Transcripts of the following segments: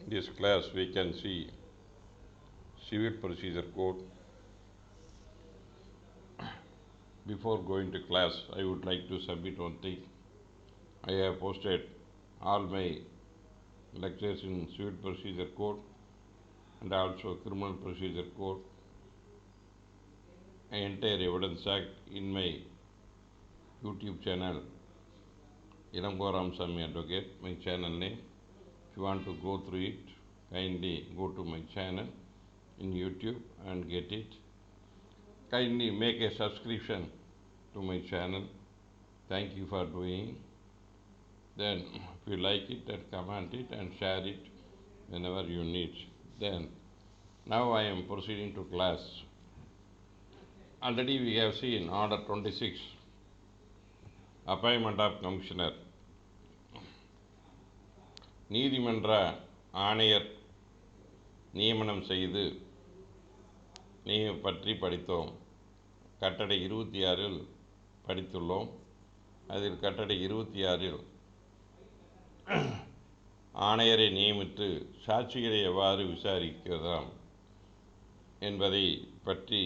In this class we can see civil procedure code. Before going to class, I would like to submit one thing. I have posted all my lectures in civil procedure code and also criminal procedure code, entire evidence act in my YouTube channel Ilamgoram Advocate, my channel name. If you want to go through it, kindly go to my channel in YouTube and get it. Kindly make a subscription to my channel. Thank you for doing. Then if you like it, then comment it and share it whenever you need. Then now I am proceeding to class. Already we have seen order 26, appointment of commissioner. நீதிமன்ற ஆணையர் நியமனம் செய்து பற்றி படித்தோம். கட்டளை 26 படித்துள்ளோம். அதில் கட்டளை 26 ஆணையரை நியமித்து சாட்சிகளை எவ்வாறு விசாரிக்கலாம் என்பதை பற்றி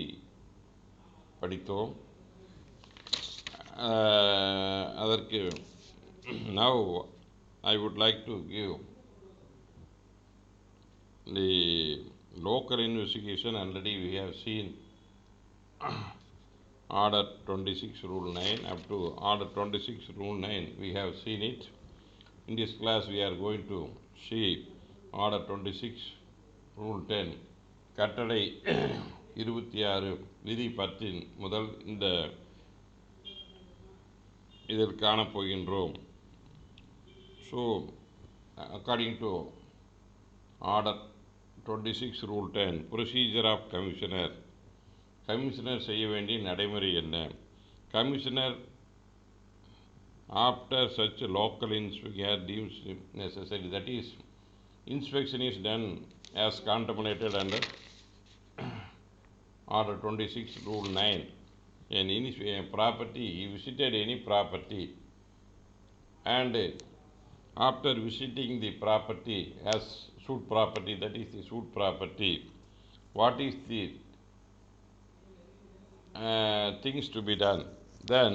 படித்தோம். அதற்கு now I would like to give the local investigation. Already we have seen order 26 rule 9 up to order 26 rule 9 we have seen it. In this class we are going to see order 26 rule 10 கட்டளை 26 விதி 10 முதல் இந்த இதில் காணப்போகின்றோம். So according to order 26 rule 10 procedure of commissioner, commissioner செய்ய வேண்டிய நடைமுறை என்ன? Commissioner after such local inspection deems necessary, that is inspection is done as contemplated under order 26 rule 9. A property, he visited any property, and after visiting the property as suit property, that is the suit property, what is the things to be done? Then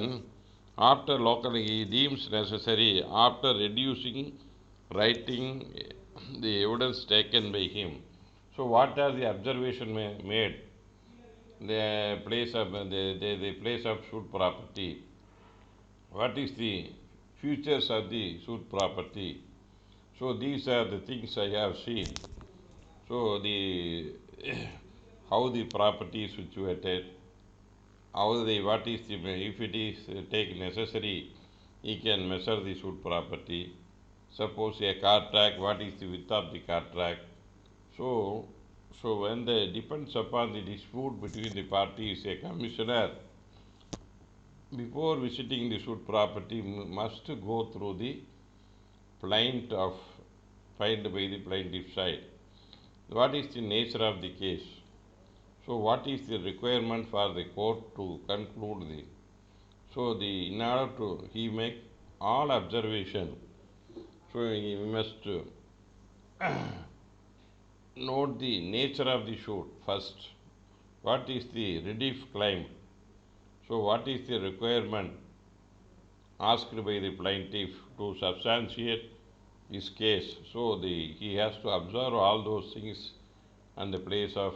after locally he deems necessary, after reducing writing the evidence taken by him. So what are the observation made? The place of the place of suit property. What is the features of the suit property? So these are the things I have seen. So the how the property is situated, how the what is the, if it is take necessary, he can measure the suit property. Suppose a car track, what is the width of the car track? So when the depends upon the dispute between the parties, a commissioner before visiting the suit property must go through the plaint of filed by the plaintiff side. What is the nature of the case? So what is the requirement for the court to conclude the? So in order to he make all observation. So he must note the nature of the suit first. What is the relief claim? So what is the requirement asked by the plaintiff to substantiate his case? So he has to observe all those things on the place of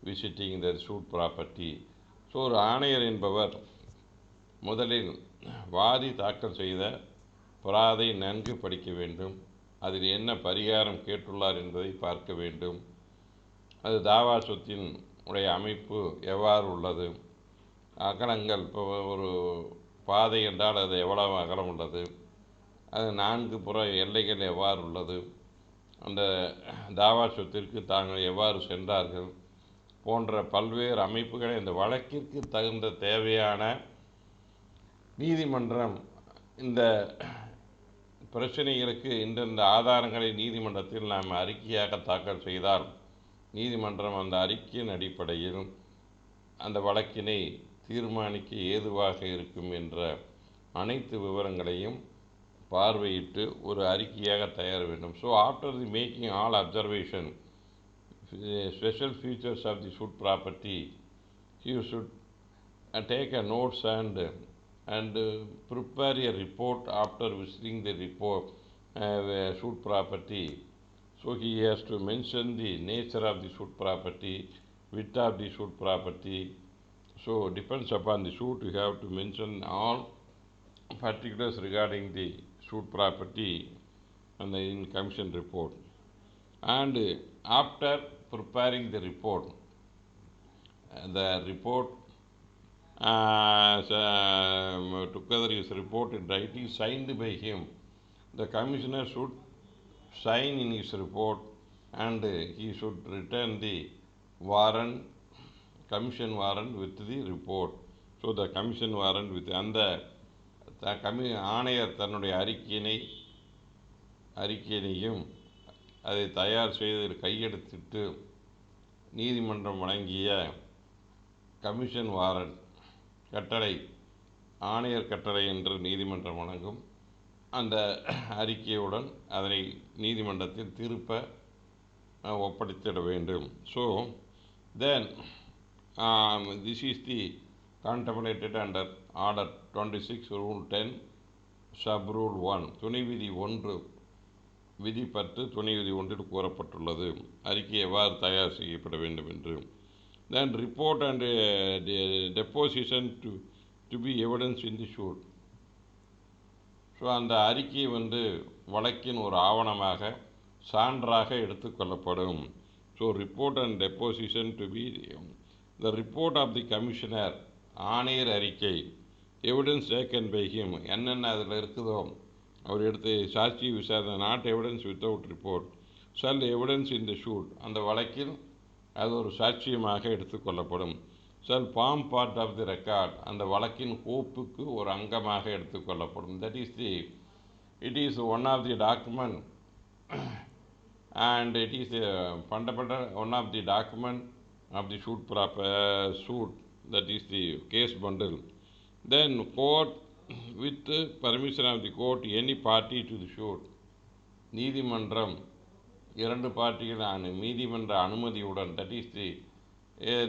visiting the suit property. So ஒரு ஆணையர் என்பவர் முதலில் வாதி தாக்கல் செய்த புராதை நன்கு படிக்க வேண்டும். அதில் என்ன பரிகாரம் கேட்டுள்ளார் என்பதை பார்க்க வேண்டும். அது தாவா சொத்தின் உடைய அமைப்பு எவ்வாறு உள்ளது, அகலங்கள், இப்போ ஒரு பாதை என்றால் அது எவ்வளவு அகலம் உள்ளது, அது 4 புற எல்லைகள் எவ்வாறு உள்ளது, அந்த தாவா சொத்திற்கு தாங்கள் எவ்வாறு சென்றார்கள் போன்ற பல்வேறு அமைப்புகளை இந்த வழக்கிற்கு தகுந்த தேவையான நீதிமன்றம் இந்த பிரச்சனைகளுக்கு இந்தந்த ஆதாரங்களை நீதிமன்றத்தில் நாம் அறிக்கையாக தாக்கல் செய்தால் நீதிமன்றம் அந்த அறிக்கையின் அடிப்படையில் அந்த வழக்கினை தீர்மானிக்க ஏதுவாக இருக்கும் என்ற அனைத்து விவரங்களையும் பார்வையிட்டு ஒரு அறிக்கையாக தயார் வேண்டும். So after the making all observation special features of the suit property you should take a notes and prepare a report after visiting the report shoot property. So he has to mention the nature of the shoot property, width of the shoot property. So depends upon the shoot, you have to mention all particulars regarding the shoot property and the in commission report. And after preparing the report, the report together his report in writing signed by him. The commissioner should sign in his report and he should return the warrant, commission warrant with the report. So the commission warrant with அந்த ஆணையர் தன்னுடைய அறிக்கையினையும் அதை தயார் செய்து கையெழுத்திட்டு நீதிமன்றம் வழங்கிய commission warrant கட்டளை, ஆணையர் கட்டளை என்று நீதிமன்றம் வழங்கும் அந்த அறிக்கையுடன் அதனை நீதிமன்றத்தில் திருப்ப ஒப்படைத்திட வேண்டும். So then this is the contemplated under order 26 rule 10 sub rule 1. துணை விதி 1 விதி 10 துணை விதி 1 கூறப்பட்டுள்ளது அறிக்கை எவ்வாறு தயார் செய்யப்பட வேண்டும் என்று. Then report and deposition to be evidence in the suit. So அந்த அறிக்கை வழக்கின் ஒரு ஆவணமாக சான்றாக எடுத்துக்கொள்ளப்படும். So report and deposition to be the report of the commissioner, ஆணையர் அறிக்கை, எவிடன்ஸ் டேக்கன் பை ஹிம், என்னென்ன அதில் இருக்குதோ அவர் எடுத்து சாட்சி விசாரணை, not evidence without report shall evidence in the suit, அந்த வழக்கில் அது ஒரு சாட்சியமாக எடுத்துக்கொள்ளப்படும். Shall form part of the record, அந்த வழக்கின் கோப்புக்கு ஒரு அங்கமாக எடுத்துக்கொள்ளப்படும். That is the it is one of the document and it is a fundamental one of the document of the suit, that is the case bundle. Then court, with permission of the court, any party to the suit, நீதிமன்றம் இரண்டு பார்ட்டிகள் நீதிமன்ற அனுமதியுடன், that is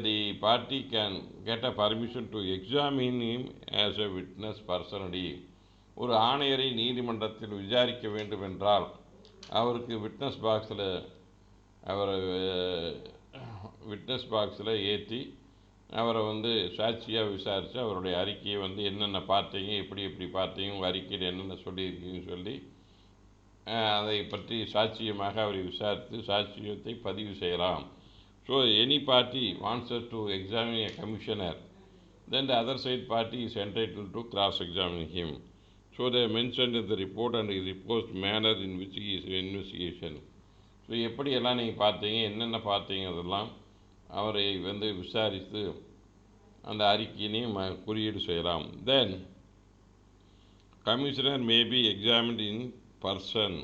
the party can get a permission to examine him as a witness personally. ஒரு ஆணையரை நீதிமன்றத்தில் விசாரிக்க வேண்டும் என்றால் அவருக்கு விட்னஸ் பாக்ஸில் ஏற்றி அவரை சாட்சியாக விசாரித்து அவருடைய அறிக்கையை என்னென்ன பார்த்தீங்க, எப்படி பார்த்தீங்க, உங்கள் அறிக்கையில் என்னென்ன சொல்லியிருக்கீங்கன்னு சொல்லி அதை பற்றி சாட்சியமாக அவரை விசாரித்து சாட்சியத்தை பதிவு செய்யலாம். So any party wants to examine a commissioner, then the other side party is entitled to cross-examine him. So they mentioned in the report and the report's manner in which he is investigation. So எப்படியெல்லாம் நீங்கள் பார்த்தீங்க, என்னென்ன பார்த்தீங்க, அதெல்லாம் அவரை விசாரித்து அந்த அறிக்கையினையும் குறியீடு செய்யலாம். Then commissioner may be examined in person,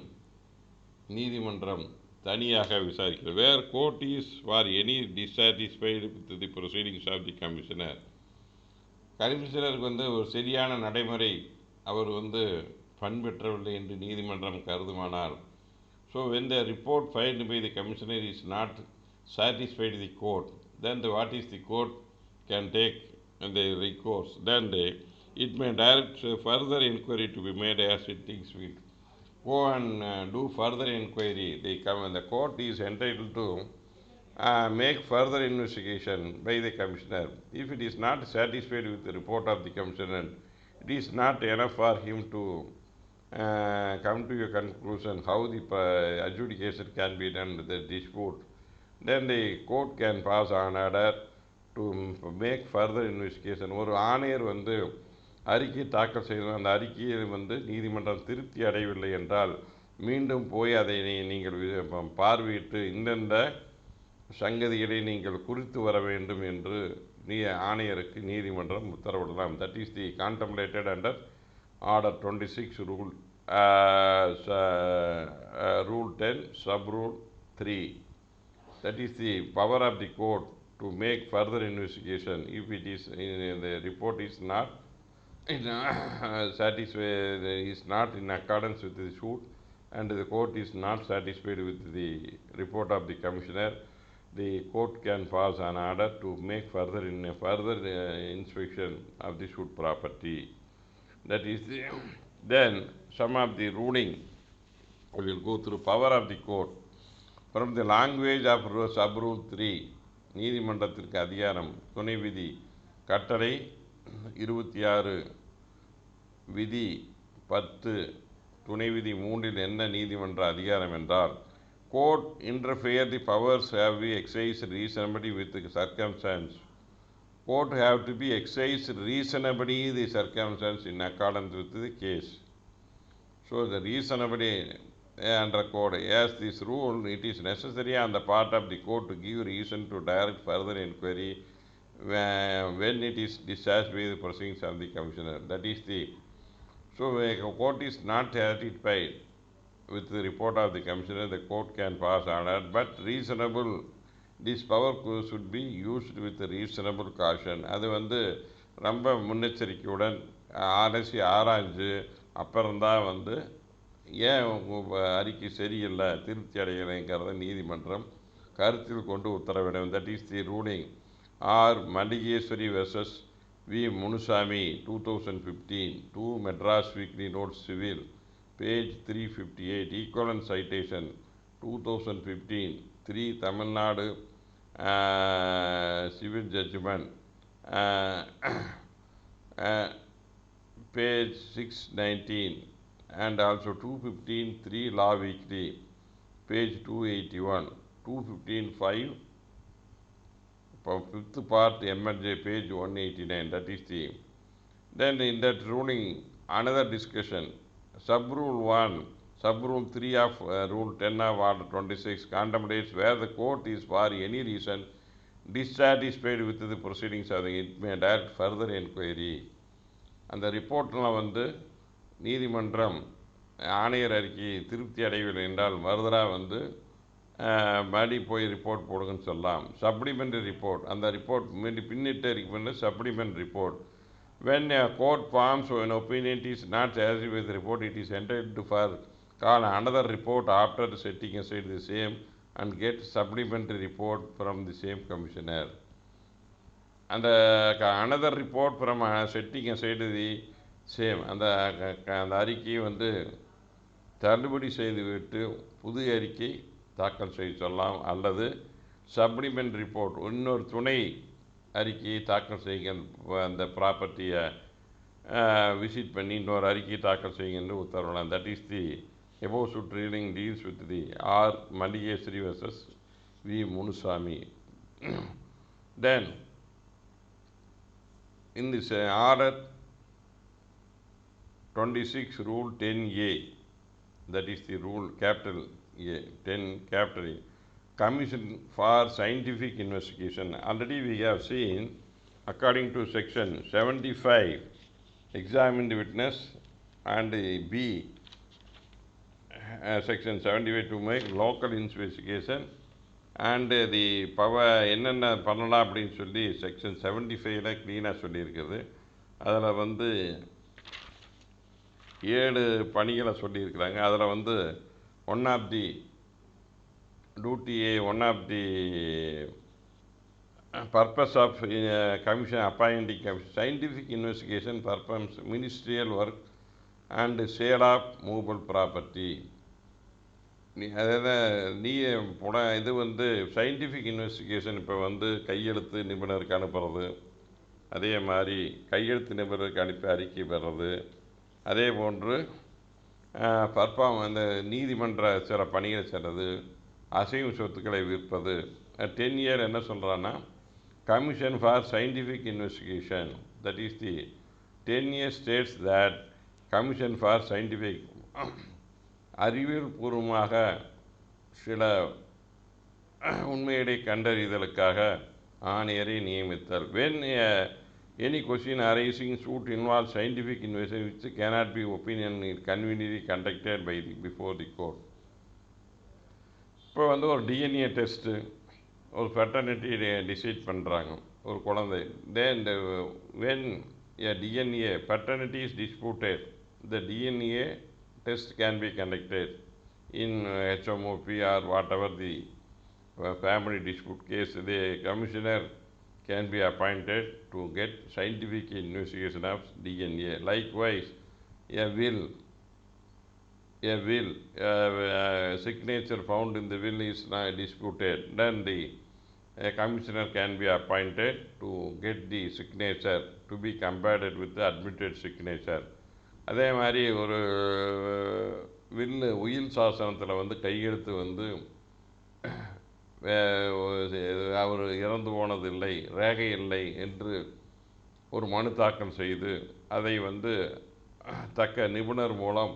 நீதிமன்றம் தனியாக விசாரிக்கிறது. Where court is for any dissatisfied with the proceedings of the commissioner, கமிஷனருக்கு ஒரு சரியான நடைமுறை அவர் பண்பெற்றவில்லை என்று நீதிமன்றம் கருதுமானால், so when the report filed by the commissioner is not satisfied the court, then what is the court can take the recourse, then it may direct further inquiry to be made as it thinks fit. Go and do further inquiry. The court is entitled to make further investigation by the commissioner. If it is not satisfied with the report of the commissioner, it is not enough for him to come to a conclusion how the adjudication can be done with the dispute. Then the court can pass an order to make further investigation. ஒரு ஆணையர் அறிக்கை தாக்கல் செய்யணும், அந்த அறிக்கையை நீதிமன்றம் திருப்தி அடையவில்லை என்றால் மீண்டும் போய் அதை நீங்கள் பார்வையிட்டு இந்தந்த சங்கதிகளை நீங்கள் குறித்து வர வேண்டும் என்று ஆணையருக்கு நீதிமன்றம் உத்தரவிடலாம். That is the contemplated under order 26 rule 10 sub rule 3. That is the power of the court to make further investigation if it is the report is not is not in accordance with the suit, and the court is not satisfied with the report of the commissioner, the court can pass an order to make further inspection of the suit property. That is the then some of the ruling we will go through power of the court. From the language of sub-rule 3, நீதிமன்றத்திற்கு அதிகாரம் துணை விதி கட்டளை 26 விதி 10 துணை விதி 3இல் என்ன நீதிமன்ற அதிகாரம் என்றால், court interfere the powers have to be exercised reasonably with the circumstance. Court have to be exercised reasonably the circumstance in accordance with the case. So the reasonably under code, as this rule, it is necessary on the part of the court to give reason to direct further inquiry when it is discharged by the proceedings of the commissioner. That is the so a court is not satisfied with the report of the commissioner, the court can pass order, but reasonable. This power should be used with reasonable caution. அது வந்து ரொம்ப முன்னெச்சரிக்கையுடன் அலசி ஆராய்ஞ்சு அப்புறம்தான் வந்து ஏன் அறிக்கை சரியில்லை திருப்தி அடையலைங்கிறத நீதிமன்றம் கருத்தில் கொண்டு உத்தரவிடும். That is the ruling R Malleswari versus V Munusamy 2015 2 Madras weekly notes civil page 358 equivalent citation 2015 3 Tamil Nadu civil judgment page 619 and also 215 3 law weekly page 281 215 5 fifth part MLJ page 189. That is the then in that ruling another discussion sub rule 1 sub rule 3 of rule 10 of order 26 contemplates where the court is for any reason dissatisfied with the proceedings of the it may direct further inquiry. அந்த ரிப்போர்ட்லாம் வந்து நீதிமன்றம் ஆணையர் அறிக்கை திருப்தி அடையவில்லை என்றால் மறுதராக வந்து மறுபடி போய் ரிப்போர்ட் போடுங்கன்னு சொல்லலாம். சப்ளிமெண்ட்ரி ரிப்போர்ட் அந்த ரிப்போர்ட் பின்னிட்டு அறிக்கை supplement report when a court forms an opinion it is not satisfied with the report it is entitled to for call another report after setting aside the same and get supplementary report from the same commissioner. அந்த another report from setting aside the same அந்த அறிக்கையை வந்து தள்ளுபடி செய்துவிட்டு புது அறிக்கை தாக்கல் செய்ய சொல்லலாம், அல்லது சப்ளிமெண்ட் ரிப்போர்ட் இன்னொரு துணை அறிக்கையை தாக்கல் செய்யுங்க, அந்த ப்ராப்பர்ட்டியை விசிட் பண்ணி இன்னொரு அறிக்கையை தாக்கல் செய்யுங்க என்று உத்தரவிடலாம். That is the above suit ruling deals with the R. Maligeshwari versus V. Munusamy. Then in this order 26 rule 10A, that is the rule capital A 10 capital A, Commission for Scientific Investigation. Already we have seen according to section 75 examine the witness and B section 75 to make local investigation and the power என்னென்ன பண்ணலாம் அப்படின்னு சொல்லி section 75ல க்ளீனாக சொல்லியிருக்குது. அதில் வந்து 7 பணிகளை சொல்லியிருக்கிறாங்க. அதில் வந்து one of the duty one of the purpose of commission appointing commission scientific investigation performs ministerial work and sale of movable property. அதாவது இது வந்து சயின்டிஃபிக் இன்வெஸ்டிகேஷன் இப்போ வந்து கையெழுத்து நிபுணருக்கு அனுப்புறது, அதே மாதிரி கையெழுத்து நிபுணருக்கு அனுப்பி அறிக்கை பெறுறது, அதே போன்று அந்த நீதிமன்ற சில பணிகளை செய்கிறது, அசைவு சொத்துக்களை விற்பது. 10 இயர் என்ன சொல்கிறான்னா commission for scientific investigation that is the 10 year states that commission for scientific அறிவியல் பூர்வமாக சில உண்மையை கண்டறிதலுக்காக ஆணையரை நியமித்தல். when any question arising suit involves scientific investigation which cannot be opinion conveniently conducted by before the court. இப்போ வந்து ஒரு DNA test ஒரு fraternity decide பண்ணுறாங்க ஒரு குழந்தை. தென் when a DNA paternity is disputed, the DNA test can be conducted in HMOP or whatever the family dispute case. The commissioner can be appointed to get scientific investigation of DNA. Likewise, a will, signature found in the will is not disputed, then the commissioner can be appointed to get the signature to be compared with the admitted signature. அதே மாதிரி ஒரு உயில் சாசனத்தில் வந்து கையெழுத்து வந்து அவர் இறந்து போனதில்லை, ரேகை இல்லை என்று ஒரு மனு தாக்கல் செய்து அதை வந்து தக்க நிபுணர் மூலம்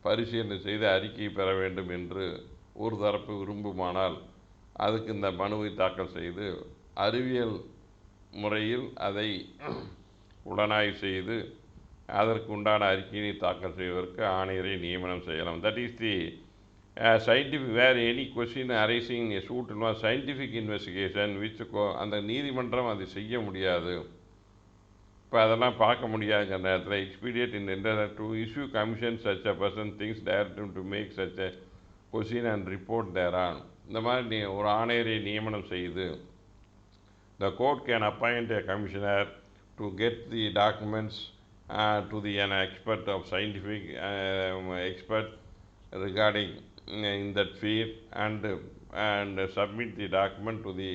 பரிசீலனை செய்து அறிக்கை பெற வேண்டும் என்று ஒரு தரப்பு விரும்புமானால் அதுக்கு இந்த மனுவை தாக்கல் செய்து அறிவியல் முறையில் அதை உடனாய்வு செய்து அதற்கு உண்டான அறிக்கையை தாக்கல் செய்வதற்கு ஆணையரை நியமனம் செய்யலாம். That is the scientific, where any question arising in a suit involves scientific investigation which அந்த நீதிமன்றம் அதை செய்ய முடியாது. இப்போ அதெல்லாம் பார்க்க முடியாதுங்கிற நேரத்தில் expedient in order to issue commission such a person thinks directive to make such a question and report thereon. இந்த மாதிரி ஒரு ஆணையரை நியமனம் செய்து the court can appoint a commissioner to get the documents to the an expert of scientific expert regarding in that field and submit the document to the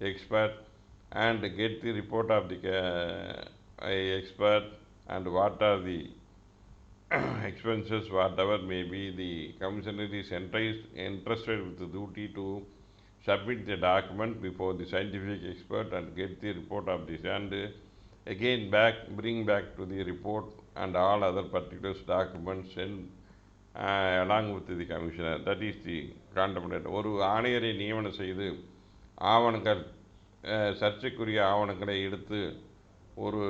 expert and get the report of the expert and what are the expenses, whatever may be. The commissioner is entrusted with the duty to submit the document before the scientific expert and get the report of this, and again bring back to the report and all other particulars documents and along with the commissioner. That is the contemplated. ஒரு ஆணையரை நியமனம் செய்து ஆவணங்கள் சர்ச்சைக்குரிய ஆவணங்களை எடுத்து ஒரு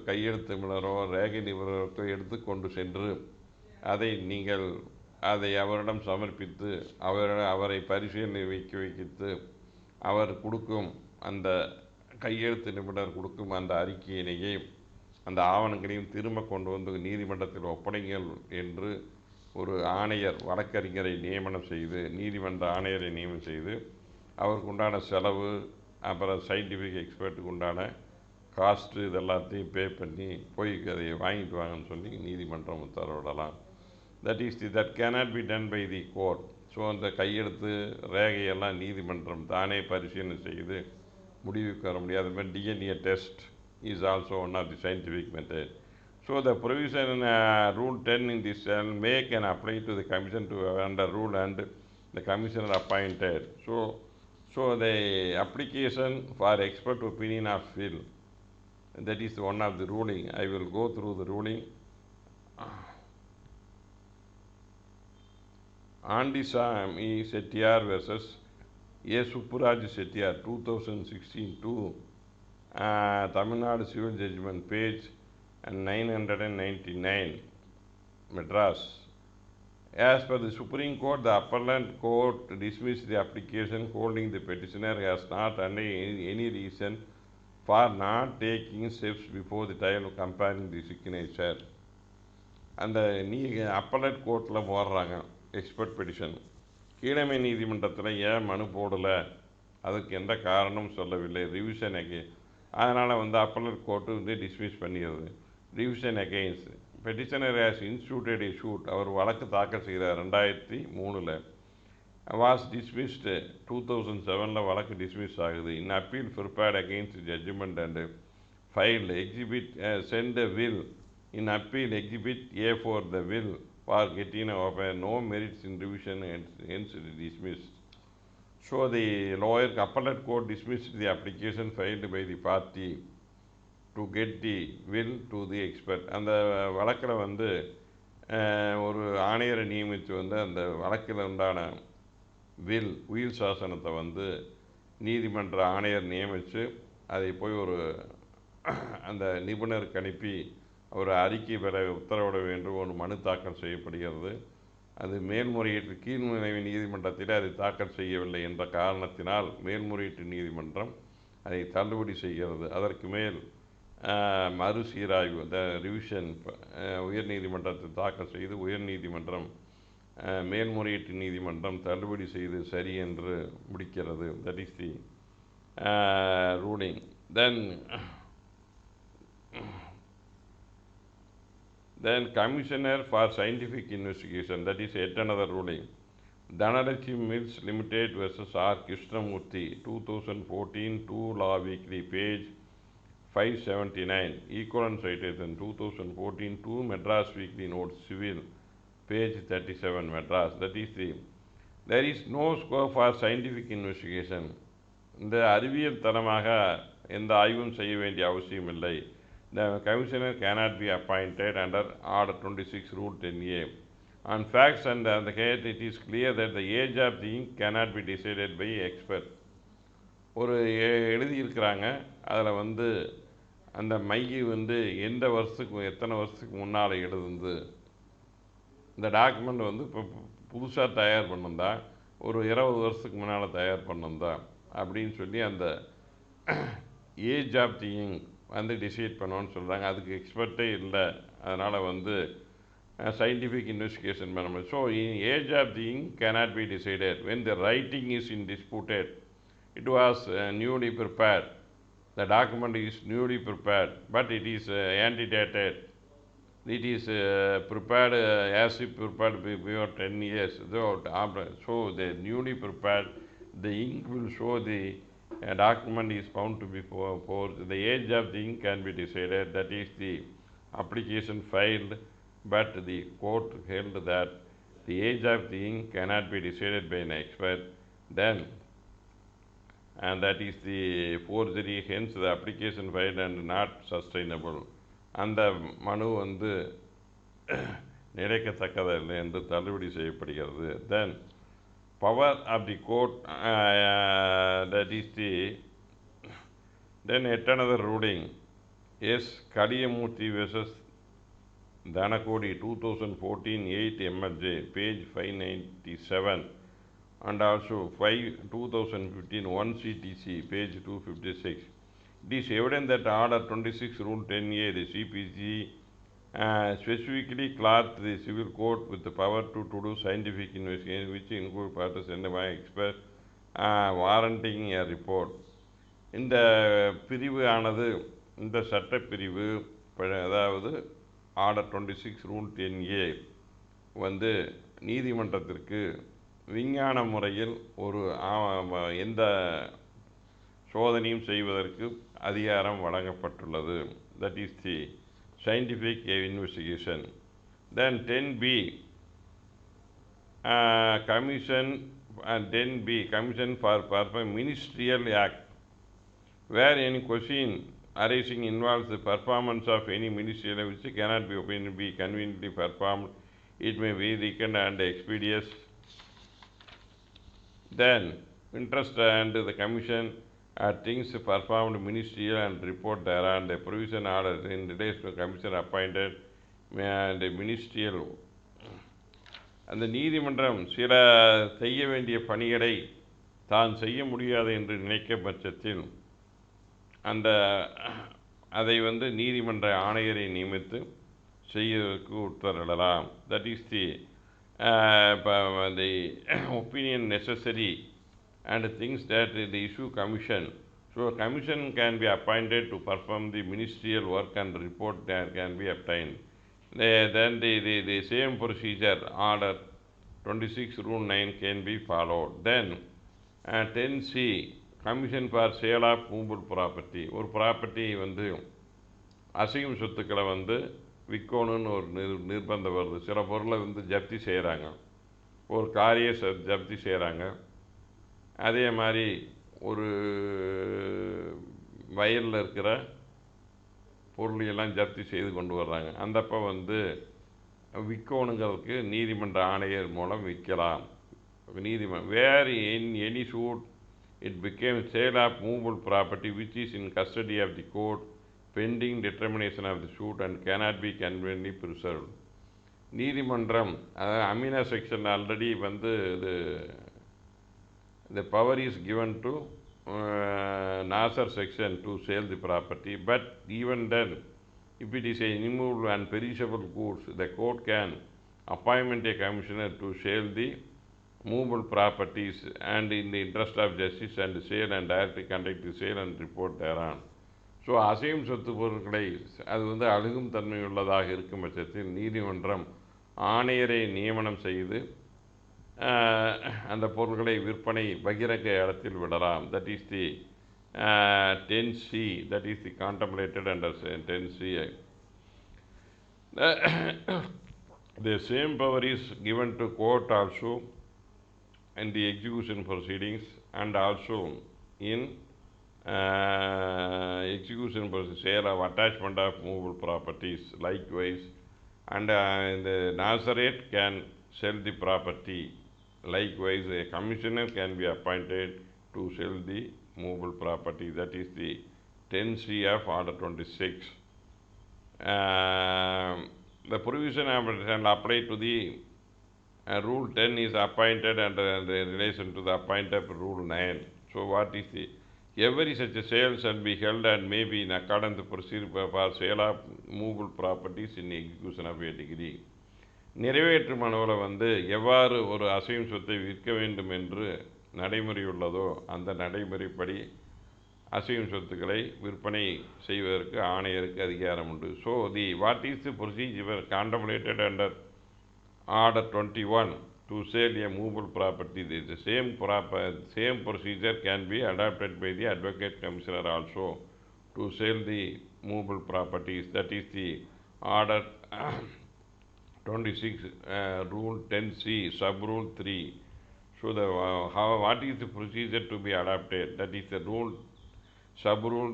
கையெழுத்து நிபுணரோ ரேகை நிபுணரோ எடுத்து கொண்டு சென்று அதை அவரிடம் சமர்ப்பித்து அவரை பரிசீலனை வைத்து அவர் கொடுக்கும் அந்த கையெழுத்து நிபுணர் கொடுக்கும் அந்த அறிக்கையினையே அந்த ஆவணங்களையும் திரும்ப கொண்டு வந்து நீதிமன்றத்தில் ஒப்படைங்கள் என்று ஒரு ஆணையர் வழக்கறிஞரை நியமனம் செய்து நீதிமன்ற ஆணையரை நியமனம் செய்து அவருக்கு உண்டான செலவு அப்புறம் சயின்டிஃபிக் எக்ஸ்பர்ட்டுக்கு உண்டான காஸ்ட்டு இதெல்லாத்தையும் பே பண்ணி போய் அதை வாங்கிட்டு வாங்கன்னு சொல்லி நீதிமன்றம் உத்தரவிடலாம். that cannot be done by the court. So அந்த கையெழுத்து ரேகையெல்லாம் நீதிமன்றம் தானே பரிசீலனை செய்து முடிவுக்கு வர முடியாது. DNA test is also one of the scientific method. So the provision in Rule 10 in this may can apply to the commission to under rule and the commissioner appointed. So the application for expert opinion of will, that is one of the ruling. I will go through the ruling. Andisami Settiar versus A. Supuraj Settiar 2016 Tamil Nadu Civil Judgment, page 999, Madras. As per the Supreme Court, the appellate court dismissed the application holding the petitioner has not under any reason for not taking steps before the time of comparing the signature. அந்த appellate கோர்ட்டில் போடுறாங்க expert petition. கீழமை நீதிமன்றத்தில் ஏன் மனு போடலை, அதுக்கு எந்த காரணமும் சொல்லவில்லை, ரிவிஷன் அகெயின். அதனால் வந்து அப்பல்லட் கோர்ட்டு வந்து டிஸ்மிஸ் பண்ணிடுது. Revision against petitioner has instituted a suit, அவர் வழக்கு தாக்கல் செய்கிறார் 2003. வாஸ் டிஸ்மிஸ்டு 2007 வழக்கு டிஸ்மிஸ் ஆகுது. In appeal prepared against judgment and filed exhibit sent will in appeal exhibit A for the will for getting over no merits in revision and hence dismissed. So the lower appellate court dismissed the application filed by the party to get the will to the expert. அந்த வழக்கில் வந்து ஒரு ஆணையரை நியமித்து வந்து அந்த வழக்கில் உண்டான உயில் சாசனத்தை வந்து நீதிமன்ற ஆணையர் நியமித்து அதை போய் அந்த நிபுணருக்கு அனுப்பி ஒரு அறிக்கை பெற உத்தரவிட வேண்டும் ஒரு மனு தாக்கல் செய்யப்படுகிறது. அது மேல்முறையீட்டு கீழ்நிலை நீதிமன்றத்தில் அதை தாக்கல் செய்யவில்லை என்ற காரணத்தினால் மேல்முறையீட்டு நீதிமன்றம் அதை தள்ளுபடி செய்கிறது. அதற்கு மேல் மறுசீராய்வு த ரிவிஷன் உயர்நீதிமன்றத்தில் தாக்கல் செய்து உயர்நீதிமன்றம் மேல்முறையீட்டு நீதிமன்றம் தள்ளுபடி செய்து சரி என்று முடிக்கிறது. That is the ruling. Then Commissioner for Scientific Investigation, that is yet another ruling. Dhanalakshmi Mills Limited versus R. Krishnamurthy, 2014, 2 Law Weekly, page 579. Equivalent citation 2014, 2 Madras Weekly Notes Civil, page 37, Madras. That is there is no scope for scientific investigation. இந்த அறிவியல் தரமாக எந்த ஆய்வும் செய்ய வேண்டிய அவசியம் இல்லை. The commissioner cannot be appointed under Order 26 Rule 10A. On facts and the case, it is clear that the age of the ink cannot be decided by experts. ஒரு எழுதியிருக்கிறாங்க, அதில் அந்த மைய எந்த வருஷத்துக்கு எத்தனை வருஷத்துக்கு முன்னால் எழுதுந்து இந்த டாக்குமெண்ட் இப்போ புதுசாக தயார் பண்ணந்தா ஒரு 20 வருஷத்துக்கு முன்னால் தயார் பண்ணந்தா அப்படின்னு சொல்லி அந்த age of the ink decide பண்ணோன்னு சொல்கிறாங்க. அதுக்கு எக்ஸ்பர்ட்டே இல்லை. அதனால் சயின்டிஃபிக் இன்வெஸ்டிகேஷன் பண்ண முடியும். So age of the ink cannot be decided when the writing is in disputed. It was newly prepared. The document is newly prepared, but it is antedated. It is prepared as if prepared before 10 years. So the newly prepared, the ink will show the document is found to be for the age of the ink can be decided. That is the application filed, but the court held that the age of the ink cannot be decided by an expert. And that is the forgery, hence the application filed and not sustainable. அந்த மனு நிலைக்கத்தக்கதில்லை என்று தள்ளுபடி செய்யப்படுகிறது. Then power of the court, that is then yet another ruling. Yes, Kaliyamurthy versus Dhanakodi, 2014, 8 MLJ, page 597, and also 2015 1 CTC, page 256. It is evident that Order 26 Rule 10A, the CPC, specifically clothed the civil court with the power to do scientific investigation, which include participation by experts warranting a report. இந்த பிரிவு ஆனது, இந்த சட்டப்பிரிவு, அதாவது order 26 rule 10A நீதிமன்றத்திற்கு விஞ்ஞான முறையில் ஒரு எந்த சோதனையும் செய்வதற்கு அதிகாரம் வழங்கப்பட்டுள்ளது. That is the scientific investigation. Then 10B, commission, and 10B, commission for performing ministerial act. Where any question arising involves the performance of any ministerial which cannot be conveniently performed, it may be reckoned and expeditious. Then interest and the commission things performed ministerial and report thereon. The provision order in relation to commission appointed and ministerial. அந்த நீதிமன்றம் சில செய்ய வேண்டிய பணிகளை தான் செய்ய முடியாது என்று நினைக்க பட்சத்தில் அதை நீதிமன்ற ஆணையரை நியமித்து செய்வதற்கு உத்தரவிடலாம். That is the opinion necessary and things that the issue commission. So a commission can be appointed to perform the ministerial work and report that can be obtained. Then the same procedure, Order 26 Rule 9 can be followed. Then 10C, commission for sale of movable property. ஒரு property அசையும் சொத்துக்களை விற்கணும்னு ஒரு நிர்பந்தம் வருது. சில பொருளை ஜப்தி செய்கிறாங்க, ஒரு காரியை ஜப்தி செய்கிறாங்க. அதே மாதிரி ஒரு வயலில் இருக்கிற பொருளையெல்லாம் ஜப்தி செய்து கொண்டு வர்றாங்க. அந்தப்போ விற்கணுங்கிறதுக்கு நீதிமன்ற ஆணையர் மூலம் விற்கலாம். Where in any suit it became sale of movable property which is in custody of the court pending determination of the suit and cannot be conveniently preserved. நீதிமன்றம் Amina section already the power is given to Nasser section to sell the property, but even then, if it is a immovable and perishable goods, the court can appoint a commissioner to sell the movable properties and in the interest of justice and sale and directly conduct the sale and report thereon. So அசையும் சொத்து பொருட்களை அது அழுகும் தன்மை உள்ளதாக இருக்கும் பட்சத்தில் நீதிமன்றம் ஆணையரை நியமனம் செய்து அந்த பொருட்களை விற்பனை பகிரங்க இடத்தில் விடலாம். That is the 10C, that is the contemplated under 10C. The same power is given to court also in the execution proceedings and also in execution process, sale of attachment of movable properties likewise, and the Nazareth can sell the property. Likewise, a commissioner can be appointed to sell the movable property. That is the 10C of Order 26. The provision applied to the Rule 10 is appointed and in relation to the appointed Rule 9. So what is the every such a sale shall be held and may be in accordance with procedure for sale of movable properties in execution of a degree. நிறைவேற்று மனுவில் எவ்வாறு ஒரு அசையும் சொத்தை விற்க வேண்டும் என்று நடைமுறை உள்ளதோ அந்த நடைமுறைப்படி அசையும் சொத்துக்களை விற்பனை செய்வதற்கு ஆணையருக்கு அதிகாரம் உண்டு. So what is the procedure contemplated under Order 21 to sell a movable property? The same procedure can be adopted by the Advocate Commissioner also to sell the movable properties. That is the Order 26, Rule 10C, Sub-Rule 3. So what is the procedure to be adopted? That is the Sub-Rule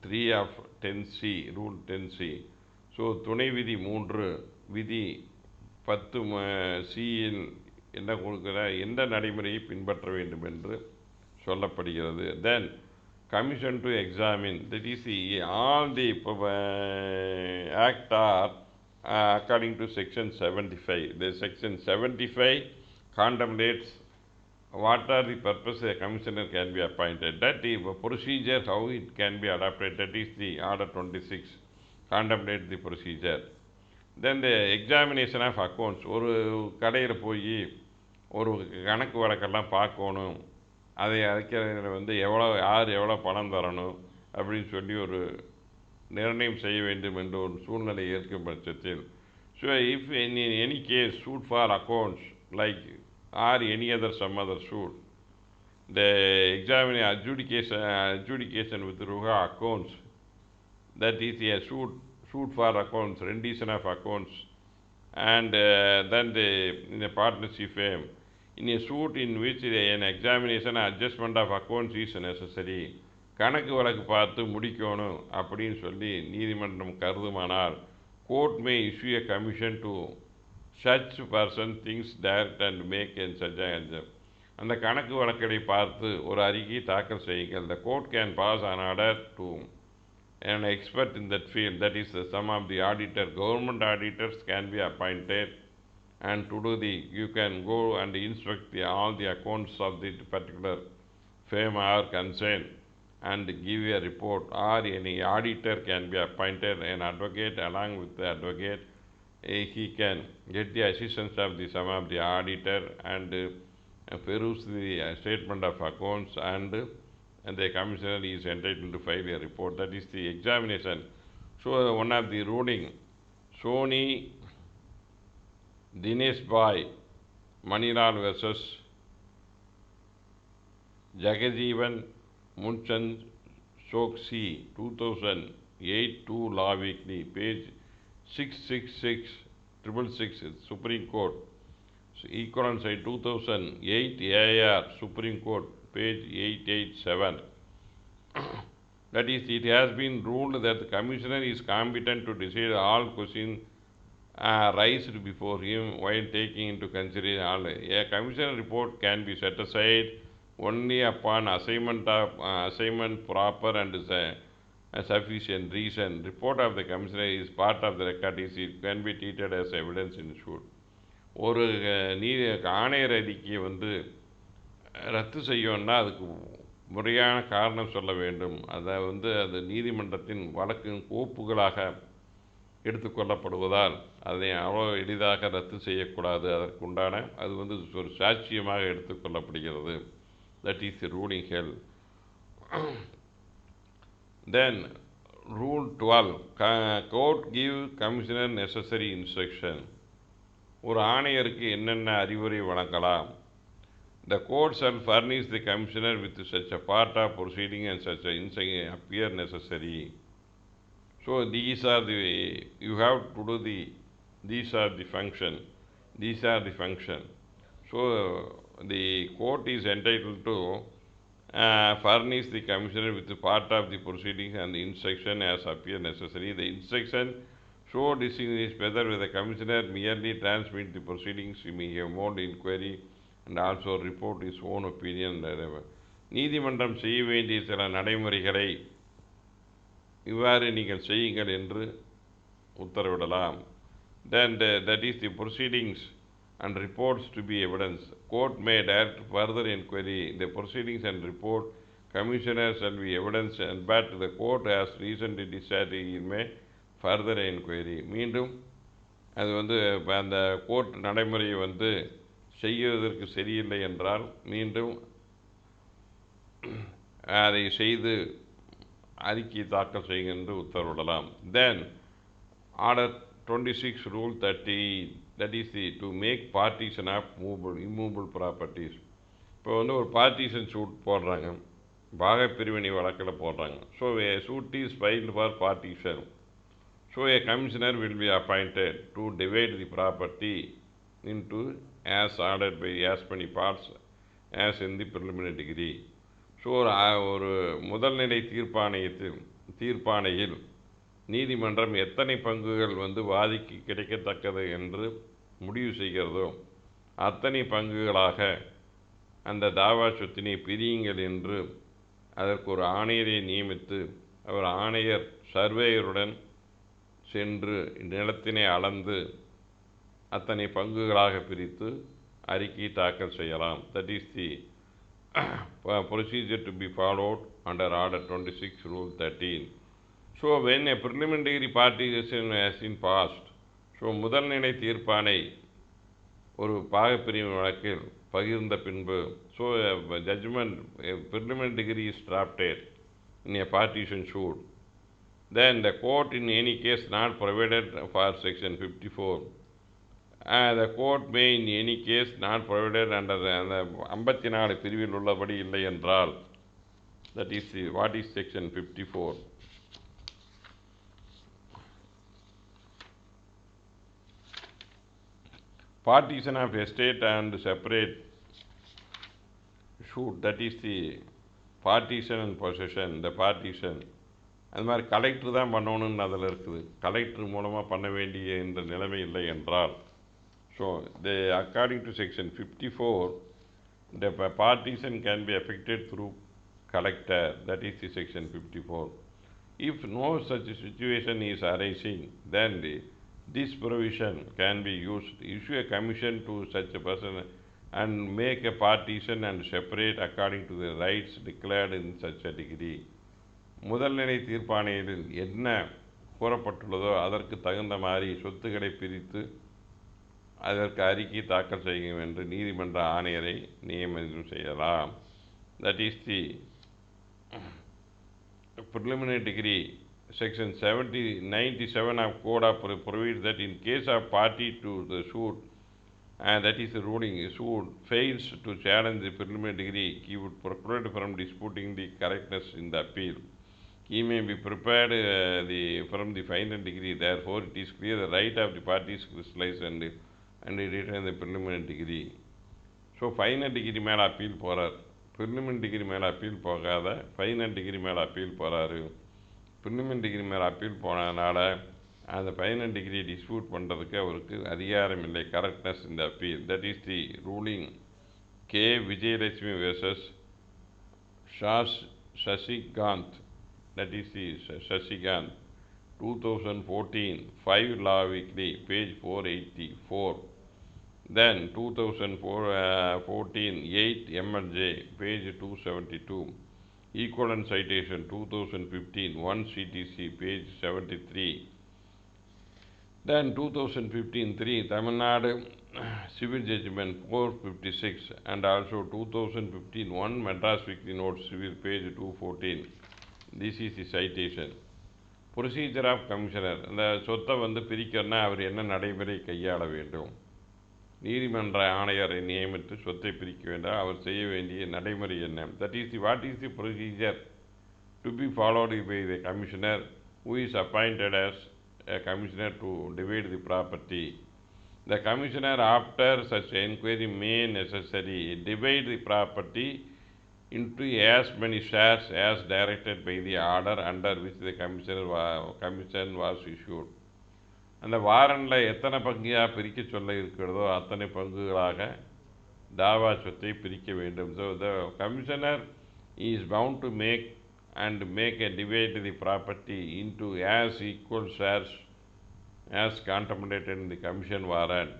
3 of 10C, Rule 10C. So துணை விதி 3 விதி 10C-யில் என்ன கொடுக்கிற எந்த நடைமுறையை பின்பற்ற வேண்டும் என்று சொல்லப்படுகிறது. Then commission to examine, that is all the act are according to section 75. The section 75 contemplates what are the purpose a commissioner can be appointed. That the procedure how it can be adopted, that is the Order 26 contemplate the procedure. Then the examination of accounts. ஒரு கடையில் போய் ஒரு கணக்கு வழக்கெல்லாம் பார்க்கணும், அதை அழைக்கிறதுல யார் எவ்வளோ பணம் தரணும் அப்படின்னு சொல்லி ஒரு நிர்ணயம் செய்ய வேண்டும் என்ற ஒரு சூழ்நிலை ஏற்கும் பட்சத்தில், so if any case suit for accounts like or any other some other suit, the adjudication with regard accounts, that is a suit for accounts, rendition of accounts, and then in a partnership firm, in a suit in which an examination adjustment of accounts is necessary, கணக்கு வழக்கு பார்த்து முடிக்கணும் அப்படின்னு சொல்லி நீதிமன்றம் கருதுமானால், court may issue a commission to such person things direct and make and such அந்த கணக்கு வழக்கை பார்த்து ஒரு அறிக்கை தாக்கல் செய்யுங்கள். The court can pass an order to an expert in that field, that is some of the government auditors can be appointed, and to do you can go and inspect all the accounts of the particular firm or concern and give a report, or any auditor can be appointed, an advocate along with the advocate. He can get the assistance of some of the auditor and peruse the statement of accounts, and the commissioner is entitled to file a report. That is the examination. So one of the ruling, Sony Dinesh Bhai Manilal versus Jagajeevan Munchand Choksi, 2008, 2 Law Weekly, page 666 Supreme Court. So equivalent side 2008 AIR Supreme Court, page 887. That is, it has been ruled that the commissioner is competent to decide all questions raised before him while taking into consideration all. A commissioner report can be set aside only upon assignment proper and sufficient reason. Report of the commissioner is part of the record. It can be treated as evidence in suit. ஒரு ஆணையர் அறிக்கையை ரத்து செய்யணும்னா அதுக்கு முறையான காரணம் சொல்ல வேண்டும். அதை அது நீதிமன்றத்தின் வழக்கின் கோப்புகளாக எடுத்துக்கொள்ளப்படுவதால் அதை அவ்வளோ எளிதாக ரத்து செய்யக்கூடாது. அதற்குண்டான அது ஒரு சாட்சியமாக எடுத்துக்கொள்ளப்படுகிறது. That is the ruling held. Then rule 12, court give commissioner necessary instruction. ஒரு ஆணையருக்கு என்னென்ன அறிவுரை வழங்கலாம்? The court shall furnish the commissioner with such a part of proceeding and such a instruction appear necessary. So these are the, you have to do these are the function. So the court is entitled to furnish the commissioner with the part of the proceedings and the instruction as appear necessary. The instruction show distinguish whether the commissioner merely transmit the proceedings, he may have more inquiry and also report his own opinion. நீதிமன்றம் செய்ய வேண்டிய சில நடைமுறைகளை இவ்வாறு நீங்கள் செய்யுங்கள் என்று உத்தரவிடலாம். Then that is the proceedings and reports to be evidence. Court may direct further inquiry. The proceedings and report commissioner shall be evidence, but the court has reason to decide he may further inquiry. மீண்டும் அது அந்த court நடைமுறையை செய்வதற்கு சரியில்லை என்றால் மீண்டும் அதை செய்து அறிக்கை தாக்கல் செய்யுங்க என்று உத்தரவிடலாம். Then order 26 rule 30, that is to make partition of immovable properties. இப்போ ஒரு பார்ட்டிஷன் சூட் போடுறாங்க, பாகப்பிரிவினை வழக்கில் போடுறாங்க. So a suit is filed for partition. So a commissioner will be appointed to divide the property into as ordered by as many parts as in the preliminary degree. So ஒரு முதல்நிலை தீர்ப்பாணையில் நீதிமன்றம் எத்தனை பங்குகள் வாதிக்கு கிடைக்கத்தக்கது என்று முடிவு செய்கிறதோ அத்தனை பங்குகளாக அந்த தாவா சொத்தினை பிரியுங்கள் என்று அதற்கு ஒரு ஆணையரை நியமித்து அவர் ஆணையர் சர்வேயருடன் சென்று நிலத்தினை அளந்து அத்தனை பங்குகளாக பிரித்து அறிக்கை தாக்கல் செய்யலாம். That is the procedure to be followed under order 26 rule 13. So when a preliminary partition has been passed, so முதல்நிலை தீர்ப்பானை ஒரு பாகப்பிரிவு வழக்கில் பகிர்ந்த பின்பு, so a judgment, a preliminary degree is drafted in a partition suit. Then the court in any case not provided for section 54, the court may in any case not provided under the 54 பிரிவில் உள்ளபடி இல்லை என்றால், that is what is section 54? Partition of estate and separate shoot, that is the partition and possession. The partition அது மாதிரி collector தான் பண்ணணும்னு அதில் இருக்குது. கலெக்டர் மூலமாக பண்ண வேண்டிய இந்த நிலைமை இல்லை என்றால், so according to section 54, the partition can be effected through collector. That is the section 54. If no such situation is arising, then this provision can be used. Issue a commission to such a person and make a partition and separate according to the rights declared in such a degree. முதல்நிலை தீர்ப்பாணையில் என்ன கூறப்பட்டுள்ளதோ அதற்கு தகுந்த மாதிரி சொத்துக்களை பிரித்து அதற்கு அறிக்கை தாக்கல் செய்யும் என்று நீதிமன்ற ஆணையரை நியமனம் செய்யலாம். That is the preliminary degree. Section 97 of Code of provides that in case of party to the suit, and that is the ruling, suit fails to challenge the preliminary degree, he would preclude from disputing the correctness in the appeal. He may be prepared from the final degree. Therefore, it is clear the right of the parties crystallize and retain the preliminary degree. So, final degree மேலே appeal போகிறார், preliminary degree மேலே appeal போகாத final degree மேலே appeal போகிறாரு. preliminary degree மேலே appeal போனதுனால அந்த final degree dispute பண்ணுறதுக்கு அவருக்கு அதிகாரம் இல்லை. correctness in the appeal. That is the ruling K. Vijayalakshmi versus Shashikant. That is the Shashikant 2014 5 Law Weekly page 484. Then 2014 8 MLJ page 272. Equivalent citation 2015 1 CTC page 73. Then 2015 3 Tamil Nadu Civil Judgment 456 and also 2015 1 Madras Weekly Notes Civil page 214. This is the citation. Procedure of Commissioner. இந்த சொத்தை பிரிக்கணும்னா அவர் என்ன நடைமுறை கையாள வேண்டும்? நீதிமன்ற ஆணையரை நியமித்து சொத்தை பிரிக்க வேண்டாம், அவர் செய்ய வேண்டிய நடைமுறை என்ன? That is what is the procedure to be followed by the commissioner who is appointed as a commissioner to divide the property. The commissioner after such inquiry may necessarily divide the property into as many shares as directed by the order under which the commission was issued. அந்த வாரண்டில் எத்தனை பங்காக பிரிக்க சொல்ல இருக்கிறதோ அத்தனை பங்குகளாக தாவா சொத்தை பிரிக்க வேண்டும். So the commissioner is bound to make a divide the property into as equal shares as contemplated in the commission warrant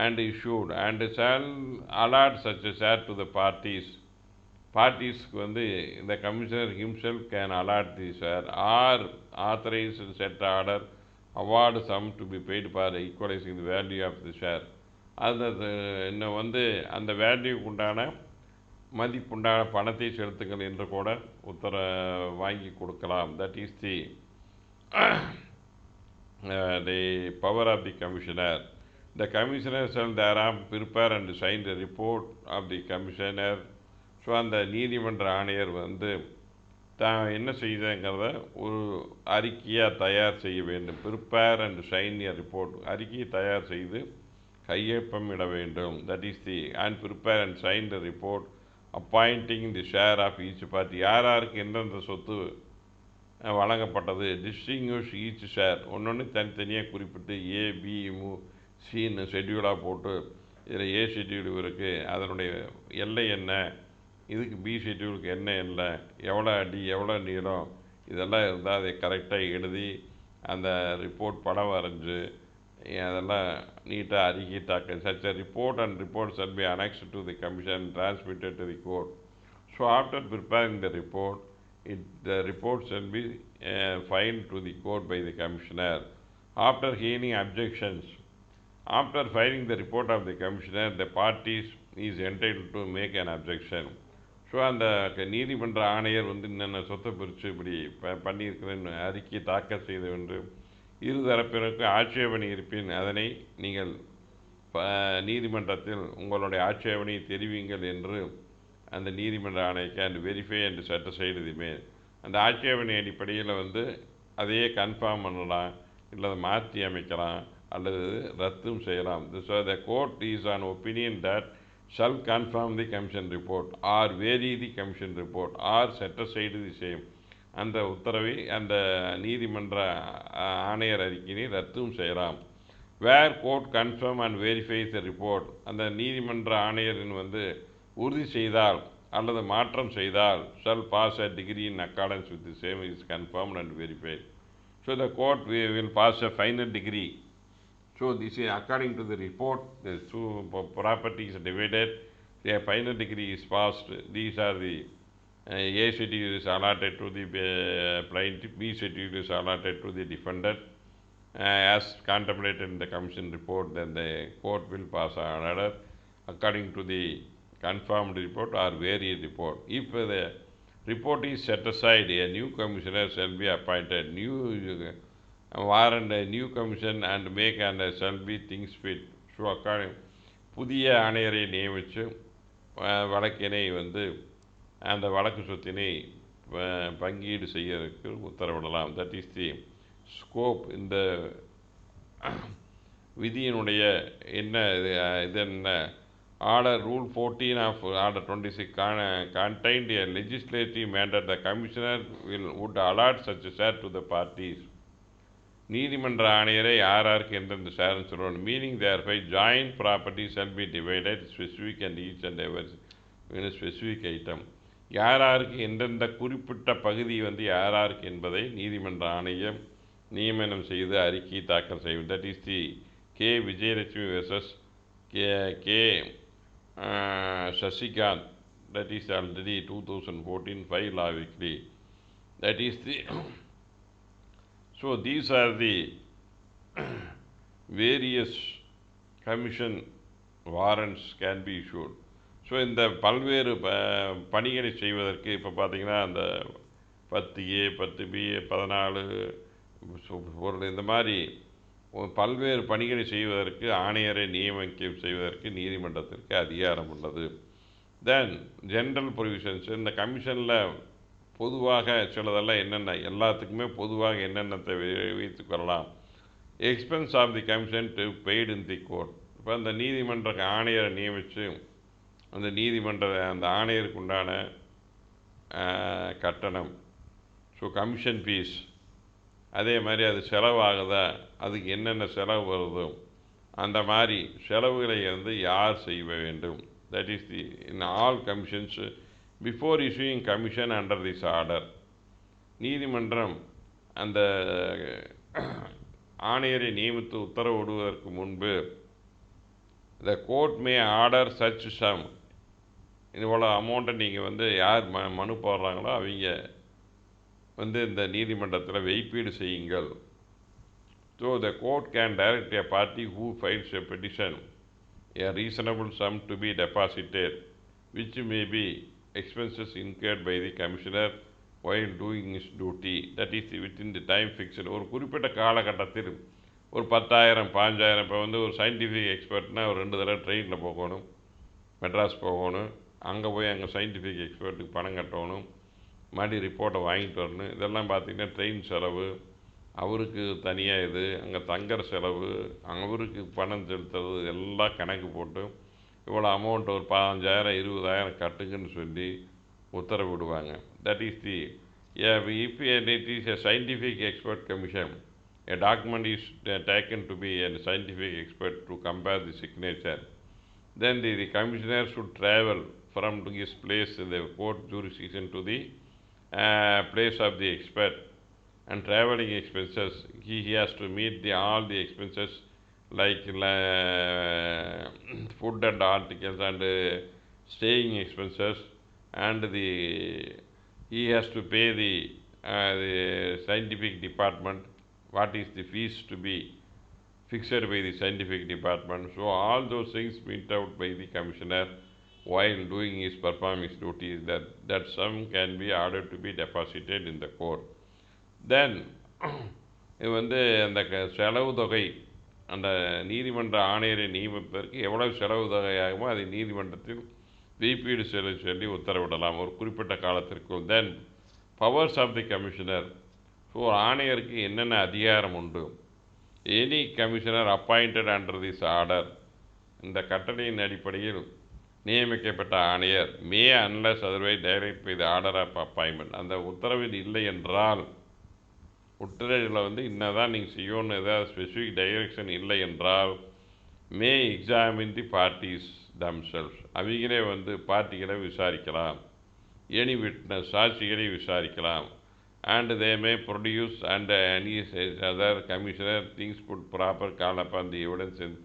and issued and shall allot such a share to the parties. Parties-க்கு the commissioner himself can allot the share or authorize set order award sum to be paid for equalizing the value of the share. அது இன்னும் அந்த வேல்யூக்கு உண்டான மதிப்புண்டான பணத்தை செலுத்துங்கள் என்று கூட வாங்கி கொடுக்கலாம். That is the power of the commissioner. The commissioner shall thereof prepare and sign the report of the commissioner. So அந்த நீதிமன்ற ஆணையர் தான் என்ன செய்தங்கிறத ஒரு அறிக்கையாக தயார் செய்ய வேண்டும். Prepare and sign a report. அறிக்கையை தயார் செய்து கையொப்பமிட வேண்டும். That is and prepare and sign the report appointing the share of each party. யாருக்கு எந்தெந்த சொத்து வழங்கப்பட்டது, டிஸ்டிங்யூஷ் ஈச் ஷேர் ஒன்று தனித்தனியாக குறிப்பிட்டு ஏபி சின்னு ஷெட்யூலாக போட்டு இதில் ஏ ஷெட்யூல் இருக்குது, அதனுடைய எல்லை என்ன, இதுக்கு பி ஷெட்யூலுக்கு என்ன இல்லை, எவ்வளோ அடி எவ்வளோ நீளம், இதெல்லாம் இருந்தால் அதை கரெக்டாக எழுதி அந்த ரிப்போர்ட் படம் வரைஞ்சி அதெல்லாம் நீட்டாக அறிக்கை தாக்கல். Such a report and reports shall be annexed to the commission and transmitted to the court. So after preparing the report, the report shall be filed to the court by the commissioner. After hearing objections, after filing the report of the commissioner, the parties is entitled to make an objection. So அந்த நீதிமன்ற ஆணையர் என்னென்ன சொத்தை பிரித்து இப்படி பண்ணியிருக்கிறேன்னு அறிக்கை தாக்கல் செய்த என்று இருதரப்பினருக்கு ஆட்சேபனை இருப்பின் அதனை நீங்கள் நீதிமன்றத்தில் உங்களுடைய ஆட்சேபனையை தெரிவிங்கள் என்று அந்த நீதிமன்ற ஆணையருக்கு அண்ட் வெரிஃபை அண்ட் சட்டிஸ்ஃபைடு தி மேல். அந்த ஆட்சேபனை அடிப்படையில் அதையே கன்ஃபார்ம் பண்ணலாம், இல்லை மாற்றி அமைக்கலாம் அல்லது ரத்தும் செய்யலாம். So the court is on opinion that shall confirm the commission report or vary the commission report or set aside the same. அந்த உத்தரவை அந்த நீதிமன்ற ஆணையர் அறிக்கையை ரத்தும் செய்யலாம். Where court confirm and verifies the report. அந்த நீதிமன்ற ஆணையரின் உறுதி செய்தால் அல்லது மாற்றம் செய்தால் shall pass a degree in accordance with the same is confirmed and verified. So the court will pass a final degree. So this is according to the report, the two properties divided, a final degree is passed. These are the A schedule is allotted to the plaintiff, B schedule is allotted to the defendant as contemplated in the commission report. Then the court will pass an order according to the confirmed report or varied report. If the report is set aside, a new commissioner shall be appointed. New warrant a new commission and make and shall be things fit. ஸோ புதிய ஆணையரை நியமித்து வழக்கினை அந்த வழக்கு சொத்தினை பங்கீடு செய்யறதுக்கு உத்தரவிடலாம். That is the scope. இந்த விதியினுடைய என்ன இது என்ன order rule 14 of order 26 contained a legislative mandate. The commissioner would allot such a share to the parties. நீதிமன்ற ஆணையரை யாருக்கு எந்தெந்த ஷேர்னு சொல்லணும். Meaning தேர்பை joint property shall be divided specific and each and ever specific item. யாருக்கு எந்தெந்த குறிப்பிட்ட பகுதி யாருக்கு என்பதை நீதிமன்ற ஆணையம் நியமனம் செய்து அறிக்கை தாக்கல் செய்யும். That is the K Vijayalakshmi versus K Sasikanth. that is already 2014 5 law weekly. That is the so these are the various commission warrants can be issued. So இந்த பல்வேறு பணிகளை செய்வதற்கு இப்போ பார்த்தீங்கன்னா அந்த 10A 10B 14 பொருள் இந்த மாதிரி பல்வேறு பணிகளை செய்வதற்கு ஆணையரை நியமிக்க செய்வதற்கு நீதிமன்றத்திற்கு அதிகாரம் உள்ளது. தென் ஜென்ரல் ப்ரொவிஷன்ஸ் இந்த கமிஷனில் பொதுவாக சிலதெல்லாம் என்னென்ன எல்லாத்துக்குமே பொதுவாக என்னென்னத்தை வைத்து கொள்ளலாம். Expense of the commission to paid in the court. இப்போ அந்த நீதிமன்ற ஆணையரை நியமித்து அந்த நீதிமன்ற அந்த ஆணையருக்கு உண்டான கட்டணம், ஸோ கமிஷன் ஃபீஸ், அதே மாதிரி அது செலவாகுதா, அதுக்கு என்னென்ன செலவு வருதோ அந்த மாதிரி செலவுகளை யார் செய்ய வேண்டும். That is the in all commissions before issuing commission under this order. நீதிமன்றம் அந்த ஆணையரை நியமித்து உத்தரவிடுவதற்கு முன்பு the court may order such sum, இவ்வளோ அமௌண்ட்டை நீங்கள் யார் மனு போடுறாங்களோ அவங்க இந்த நீதிமன்றத்தில் வைப்பீடு செய்யுங்கள். So the court can direct a party who files a petition a reasonable sum to be deposited which may be expenses incurred by the commissioner while doing his duty, that is within the time fixed. ஒரு குறிப்பிட்ட காலகட்டத்தில் ஒரு 10,000 5,000 இப்போ ஒரு scientific எக்ஸ்பர்ட்னா ஒரு 2 தடவை ட்ரெயினில் போகணும், மெட்ராஸ் போகணும், அங்கே போய் அங்கே சயின்டிஃபிக் எக்ஸ்பர்ட்டுக்கு பணம் கட்டணும், மறுபடி ரிப்போர்ட்டை வாங்கிட்டு வரணும். இதெல்லாம் பார்த்திங்கன்னா ட்ரெயின் செலவு, அவருக்கு தனியாக இது, அங்கே தங்குற செலவு, அவருக்கு பணம் செலுத்துறது எல்லாம் கணக்கு போட்டு இவ்வளோ அமௌண்ட் ஒரு 15,000 20,000 கட்டுங்கன்னு சொல்லி உத்தரவிடுவாங்க. That is the if it is a scientific expert commission, a document is taken to be a scientific expert to compare the signature. Then the commissioner should travel from his place in the court jurisdiction to the place of the expert, and traveling expenses he has to meet all the expenses like food and articles and staying expenses, and he has to pay the scientific department what is the fees to be fixed by the scientific department. So all those things meted out by the commissioner while doing his performing duties, that sum can be ordered to be deposited in the court. Then அந்த செலவு தொகை அந்த நீதிமன்ற ஆணையரை நியமிப்பதற்கு எவ்வளவு செலவு தொகையாகுமோ அதை நீதிமன்றத்தில் வைப்பீடு சொல்லி உத்தரவிடலாம் ஒரு குறிப்பிட்ட காலத்திற்குள். Then powers of the commissioner. So ஆணையருக்கு என்னென்ன அதிகாரம் உண்டு. Any commissioner appointed under this order, இந்த கட்டளையின் அடிப்படையில் நியமிக்கப்பட்ட ஆணையர் may unless otherwise direct by the order of appointment, அந்த உத்தரவில் இல்லை என்றால் உத்தரவில் இன்னதான் நீங்கள் செய்யணும்னு ஏதாவது ஸ்பெசிஃபிக் டைரக்ஷன் இல்லை என்றால் may examine the parties themselves, அவங்களே பார்ட்டிகளை விசாரிக்கலாம், எனி விட்னஸ் சாட்சிகளை விசாரிக்கலாம். And they may produce and any other commissioner things put proper call upon the evidence in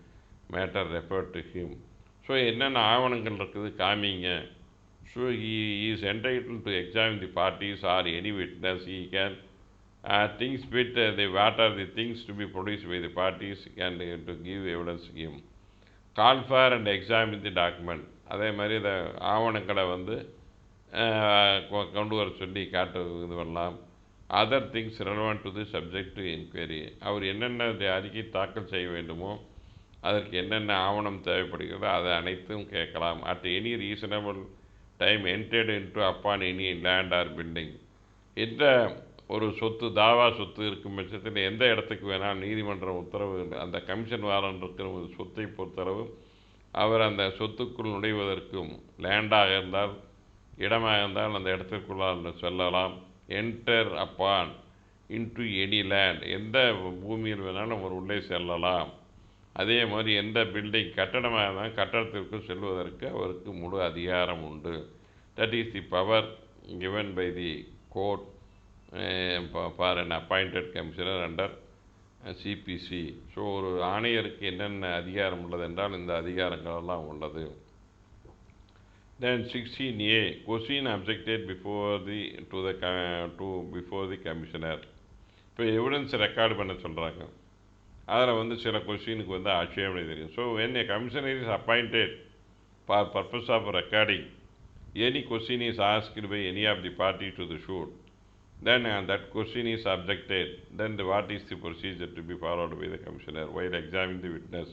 matter refer to him. So என்னென்ன ஆவணங்கள் இருக்குது காமிங்க. So he is entitled to examine the parties or any witness. He can things with what are the things to be produced by the parties and to give evidence to him. Call for and examine the document. அதே மாதிரி இந்த ஆவணங்களை கொண்டு வர சொல்லி காட்டு இது பண்ணலாம். Other things relevant to the subject to enquiry, அவர் என்னென்ன அறிக்கை தாக்கல் செய்ய வேண்டுமோ அதற்கு என்னென்ன ஆவணம் தேவைப்படுகிறதோ அதை அனைத்தும் கேட்கலாம். At any reasonable time entered into upon any land or building. எந்த ஒரு சொத்து தாவா சொத்து இருக்கும் பட்சத்தில் எந்த இடத்துக்கு வேணால் நீதிமன்றம் உத்தரவு, அந்த கமிஷன் வாரண்ட் இருக்கிற ஒரு சொத்தை பொறுத்தளவு அவர் அந்த சொத்துக்குள் நுழைவதற்கும் லேண்டாக இருந்தால் இடமாக இருந்தால் அந்த இடத்திற்குள்ளால் செல்லலாம். Enter upon into any land, எந்த பூமியில் வேணாலும் அவர் உள்ளே செல்லலாம். அதே மாதிரி எந்த பில்டிங் கட்டடமாக இருந்தால் கட்டடத்திற்கு செல்வதற்கு அவருக்கு முழு அதிகாரம் உண்டு. That is the power given by the court for an appointed commissioner under CPC. So ஒரு ஆணையருக்கு என்னென்ன அதிகாரம் உள்ளது என்றால் இந்த அதிகாரங்களெல்லாம் உள்ளது. Then 16A, question objected before the commissioner. இப்போ எவிடன்ஸ் ரெக்கார்டு பண்ண சொல்கிறாங்க. அதில் வந்து சில கொஸ்டினுக்கு வந்து ஆட்சேபனை தெரியும். So when a commissioner is appointed for purpose of recording any question is asked by any of the party to the suit, then that question is objected, then what is the procedure to be followed by the commissioner while examining the witness?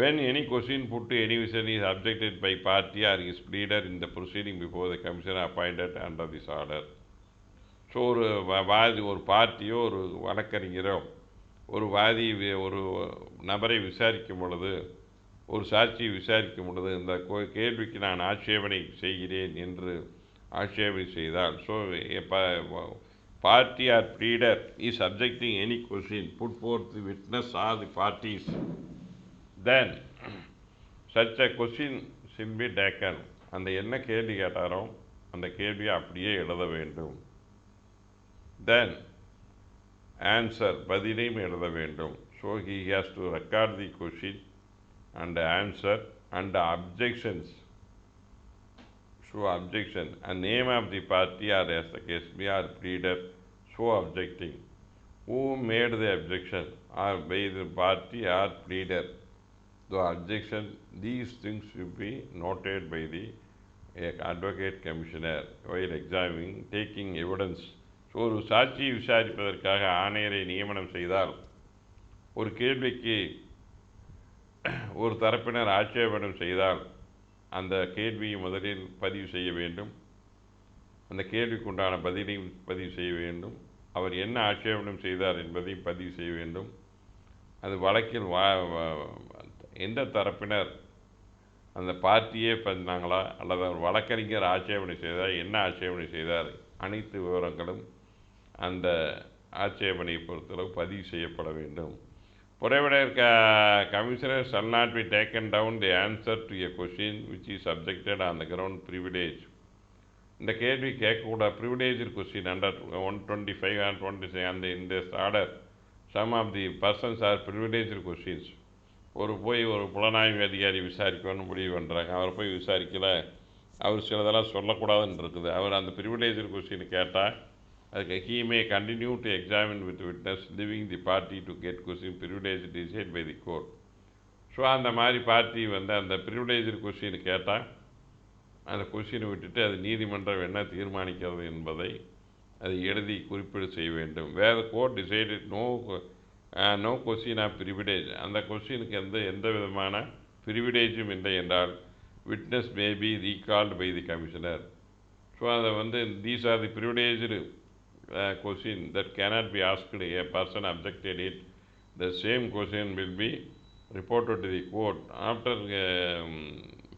When any question put to any witness is objected by party or his pleader in the proceeding before the commissioner appointed under this order. So ஒரு பார்ட்டியோ ஒரு வழக்கறிஞரோ ஒரு வாதி ஒரு நபரை விசாரிக்கும் பொழுது, ஒரு சாட்சியை விசாரிக்கும் பொழுது, இந்த கேள்விக்கு நான் ஆட்சேபனை செய்கிறேன் என்று ஆட்சேபனை செய்தால், so party or pleader is subjecting any question put forth the witness or the parties, then such a question should be taken. அந்த என்ன கேள்வி கேட்டாரோ அந்த கேள்வியை அப்படியே எழுத வேண்டும். Then answer, பதிலையும் எழுத வேண்டும். So he has to record the question and answer and objections. So objection and name of the party or as the case be or pleader so objecting, who made the objection or by the party or pleader. The objection, these things should be noted by the advocate commissioner while examining taking evidence. So ஒரு சாட்சியை விசாரிப்பதற்காக ஆணையரை நியமனம் செய்தால் ஒரு கேள்விக்கு ஒரு தரப்பினர் ஆட்சேபனம் செய்தால் அந்த கேள்வியை முதலில் பதிவு செய்ய வேண்டும், அந்த கேள்விக்குண்டான பதிலையும் பதிவு செய்ய வேண்டும், அவர் என்ன ஆட்சேபனம் செய்தார் என்பதையும் பதிவு செய்ய வேண்டும். அது வழக்கில் எந்த தரப்பினர் அந்த பார்ட்டியே பண்ணாங்களா அல்லது அவர் வழக்கறிஞர் ஆட்சேபனை செய்தார், என்ன ஆட்சேபனை செய்தார், அனைத்து விவரங்களும் அந்த ஆட்சேபனை பொறுத்தளவு பதிவு செய்யப்பட வேண்டும். Provided commissioner shall not be taken down the answer to a question which is subjected on the ground privilege. இந்த கேள்வி கேட்கக்கூடாது. ப்ரிவிலேஜ் கொஸ்டின் அண்டர் 125 and 26 அந்த இந்த order some of the persons are privilege questions. ஒரு புலனாய்வு அதிகாரி விசாரிக்கணும்னு முடிவு பண்ணுறாங்க, அவர் போய் விசாரிக்கல, அவர் சிலதெல்லாம் சொல்லக்கூடாதுன்னு இருக்குது. அவர் அந்த ப்ரிவிலேஜ் கொஸ்டின் கேட்டால் அதுக்கு he may continue to examine with witness leaving the party to get question privilege decided by the court. So அந்த மாதிரி பார்ட்டி வந்து அந்த ப்ரிவிலேஜ் கொஸ்டின் கேட்டால் அந்த கொஸ்டினை விட்டுட்டு அது நீதிமன்றம் என்ன தீர்மானிக்கிறது என்பதை அதை எழுதி குறிப்பீடு செய்ய வேண்டும். வேறு court decided no question of privilege, அந்த கொஸ்டினுக்கு எந்த விதமான ப்ரிவிலேஜும் இல்லை என்றால் witness may be recalled by the commissioner. So அதை these are the privileged question that cannot be asked a person objected it, the same question will be reported to the court. After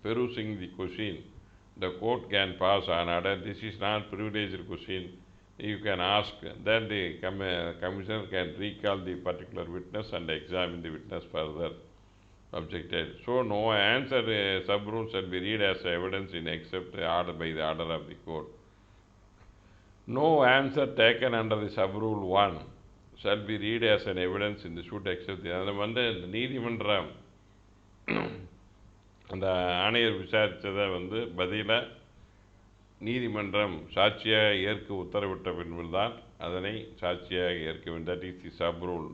perusing the question, the court can pass an order, this is not privileged question, you can ask, then the commissioner can recall the particular witness and examine the witness further objected. So no answer sub-rule shall be read as evidence in except order by the order of the court. No answer taken under the sub-rule 1 shall be read as an evidence in the suit except the அதில் நீதிமன்றம் அந்த ஆணையர் விசாரித்ததை பதிலாக நீதிமன்றம் சாட்சியாக ஏற்க உத்தரவிட்ட பின்புதான் அதனை சாட்சியாக ஏற்க வேண்டும். That is the sub rule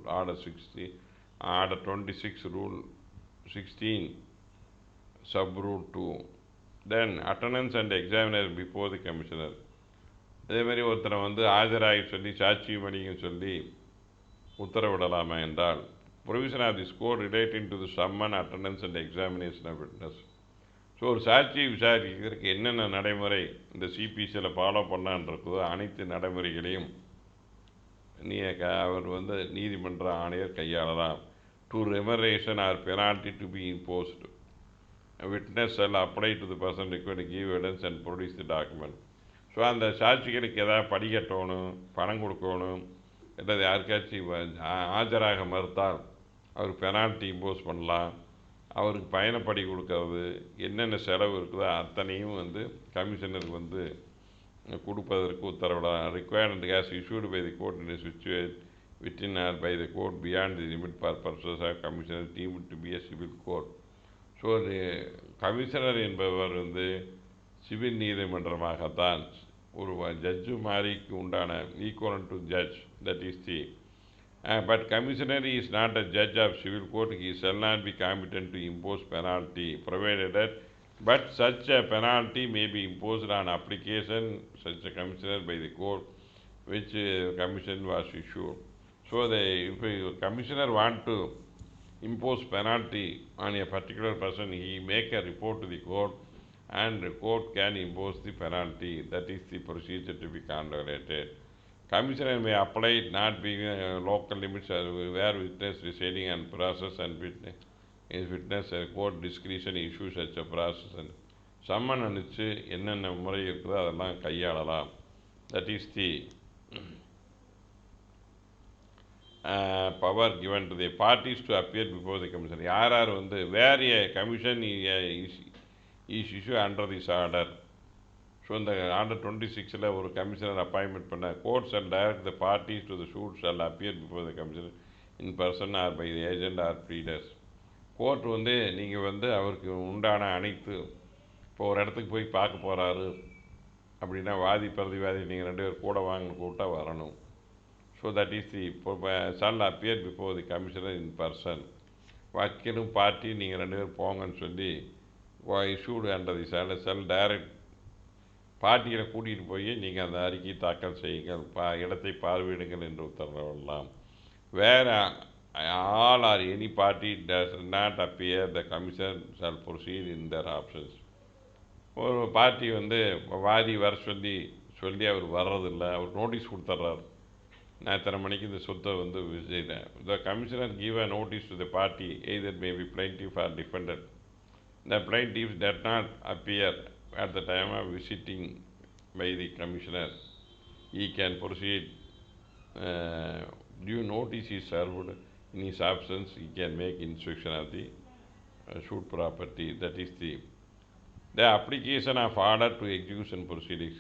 order 26 rule 16 sub-rule 2. Then attendance and examiner before the commissioner. அதேமாதிரி ஒருத்தரை ஆஜராகி சொல்லி சாட்சி மணியும் சொல்லி உத்தரவிடலாமா என்றால் provision of this code relating to the summon attendance and examination of witness. So ஒரு சாட்சியை விசாரிக்கிறதுக்கு என்னென்ன நடைமுறை இந்த சிபிசியில் ஃபாலோ பண்ணான்றதோ அனைத்து நடைமுறைகளையும் அவர் நீதிமன்ற ஆணையர் கையாளலாம். To remuneration or penalty to be imposed, witness shall apply to the person required to give evidence and produce the document. So அந்த சாட்சிகளுக்கு எதாவது படி கட்டணும், பணம் கொடுக்கணும், அல்லது யாருக்காச்சும் ஆஜராக மறுத்தால் அவருக்கு பெனால்ட்டி இம்போஸ் பண்ணலாம். அவருக்கு பயணப்படி கொடுக்கறது என்னென்ன செலவு இருக்குதோ அத்தனையும் கமிஷனருக்கு கொடுப்பதற்கு உத்தரவிடலாம். Requirement case issued by the court in situate within or by the court beyond the limit for purpose of commissioner deem to be a civil court. So commissioner என்பவர் சிவில் நீதிமன்றமாகத்தான் ஒரு ஜட்ஜு மாதிரிக்கு உண்டான equivalent to judge, that is the but commissioner is not a judge of civil court. He shall not be competent to impose penalty provided that, but such a penalty may be imposed on application such a commissioner by the court which commission was issued. So if a commissioner want to impose penalty on a particular person, he make a report to the court and the court can impose the penalty. That is the procedure to be conducted. Commissioner may apply it not being local limits where witness residing and process and witness court discretion issue such a process and summon அனுப்பிச்சு என்னென்ன முறை இருக்குதோ அதெல்லாம் கையாளலாம். That is the power given to the parties to appear before the commission. யார் யார் வந்து where a commission is issue under this order. So இந்த ஆர்டர் 26 ஒரு கமிஷனர் அப்பாயின்மெண்ட் பண்ண courts and direct the parties to the suit shall appear before the commissioner in person or by the agent or pleaders. Court வந்து நீங்கள் வந்து அவருக்கு உண்டான அனைத்து இப்போ ஒரு இடத்துக்கு போய் பார்க்க போகிறாரு அப்படின்னா வாதி பிரதிவாதி நீங்கள் 2 பேர் கூட வாங்கன்னு கூப்பிட்டா வரணும். So that is the shall appear before the commissioner in person. வக்கீலும் பார்ட்டி நீங்கள் 2 பேர் போங்கன்னு சொல்லி issued under the shall direct பார்ட்டிகளை கூட்டிகிட்டு போய் நீங்கள் அந்த அறிக்கையை தாக்கல் செய்யுங்கள், இடத்தை பார்வையிடுங்கள் என்று உத்தரவிடலாம். வேறு all or any party does not appear the commission shall proceed in their options. ஒரு பார்ட்டி வந்து வாதி வர சொல்லி அவர் வர்றதில்லை, அவர் நோட்டீஸ் கொடுத்துட்றாரு, நான் இத்தனை மணிக்கு இந்த சொத்தை வந்து விஜயிட்டேன். The commissioner give a notice to the party either may be plaintiff or defendant. த plaintiff does not appear at the time of visiting by the commissioner. He can proceed. Due notice is served. In his absence, he can make inspection of the suit property. That is the application of order to execution proceedings.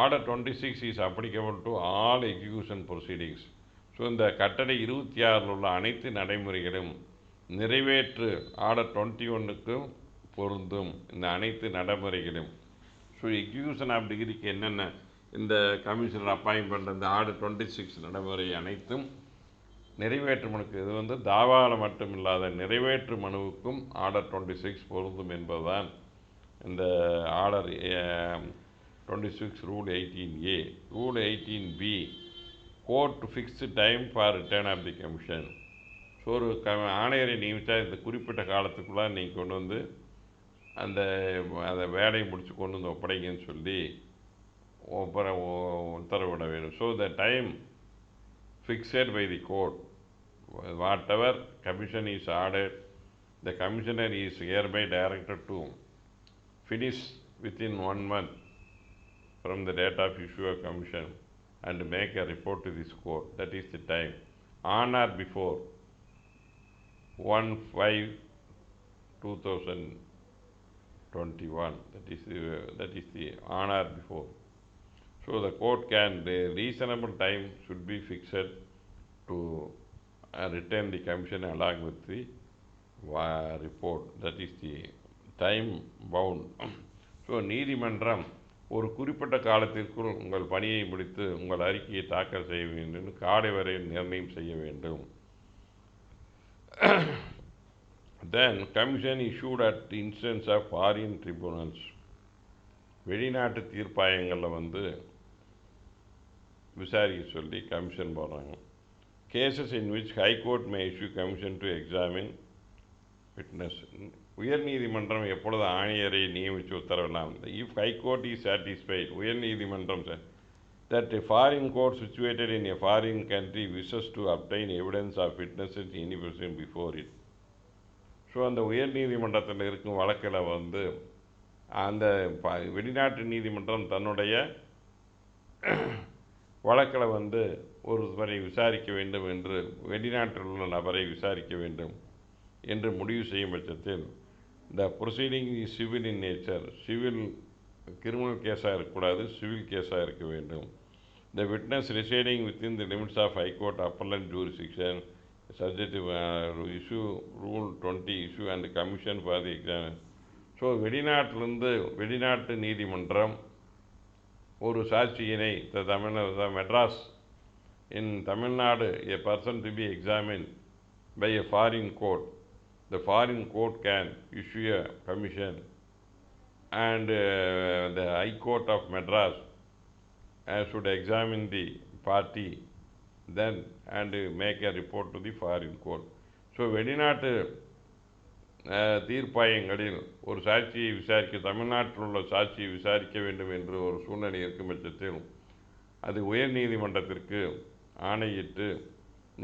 Order 26 is applicable to all execution proceedings. So இந்த கட்டளை 26 உள்ள அனைத்து நடைமுறைகளும் நிறைவேற்று order 21க்கும் பொருந்தும். இந்த அனைத்து நடைமுறைகளும் ஸோ எக்ஸிக்யூஷன் ஆஃப் டிகிரிக்கு என்னென்ன இந்த கமிஷனர் அப்பாயின்ட் பண்ணுற இந்த ஆர்டர் 26 நடைமுறை அனைத்தும் நிறைவேற்று மனுக்கு, இது வந்து தாவாவில் மட்டும் இல்லாத நிறைவேற்று மனுவுக்கும் ஆர்டர் 26 பொருந்தும் என்பதுதான் இந்த order 26 rule 18A. Rule 18B court fixed time for return of the commission. So ஒரு ஆணையரை நியமித்தா இந்த குறிப்பிட்ட காலத்துக்குள்ளே நீங்கள் கொண்டு வந்து அந்த வேலையை முடித்து கொண்டு வந்து ஒப்படைங்கன்னு சொல்லி உத்தரவிட வேண்டும். So the time fixed by the court, whatever commission is ordered, the commissioner is hereby directed to finish within 1 month from the date of issue of commission and make a report to this court. That is the time on or before 1/5/2021. That is the on or before. So the court can, the reasonable time should be fixed to return the commission along with the report. That is the time bound. So நீதிமன்றம் ஒரு குறிப்பிட்ட காலத்திற்குள் உங்கள் பணியை முடித்து உங்கள் அறிக்கையை தாக்கல் செய்ய வேண்டும், காலை வரை நிர்ணயம் செய்ய வேண்டும். Then commission issued at the instance of foreign tribunals. வெளிநாட்டு தீர்ப்பாயங்களில் வந்து விசாரிக்க சொல்லி கமிஷன் போடுறாங்க. Cases in which high court May issue commission to examine witness. உயர் நீதிமன்றம் எப்பொழுது ஆணையரை நியமித்து உத்தரவிடலாம். இஃப் ஹைகோர்ட் இஸ் சாட்டிஸ்ஃபைட், உயர் நீதிமன்றம் that a foreign court situated in a foreign country wishes to obtain evidence of witnesses in any person before it. So அந்த உயர் நீதிமன்றத்தில் இருக்கும் வழக்கில் வந்து அந்த வெளிநாட்டு நீதிமன்றம் தன்னுடைய வழக்கில் வந்து ஒருவரை விசாரிக்க வேண்டும் என்று, வெளிநாட்டில் உள்ள நபரை விசாரிக்க வேண்டும் என்று முடிவு செய்யும் பட்சத்தில் the proceeding is civil in nature. Civil criminal கேஸாக இருக்கக்கூடாது, சிவில் கேஸாக இருக்க வேண்டும். The witness residing within the limits of High Court appellate jurisdiction subject to issue Rule 20 issue and commission for the exam. So வெளிநாட்டு நீதிமன்றம் ஒரு சாட்சியினை மெட்ராஸ் இன் Tamil Nadu a person to be examined by a foreign court. The foreign court can issue a commission and the High Court of Madras should examine the party then and make a report to the foreign court. So வெளிநாட்டு தீர்ப்பாயங்களில் ஒரு சாட்சியை தமிழ்நாட்டில் உள்ள சாட்சியை விசாரிக்க வேண்டும் என்று ஒரு சூழ்நிலை இருக்கும் பட்சத்தில் அது உயர் நீதிமன்றத்திற்கு ஆணையிட்டு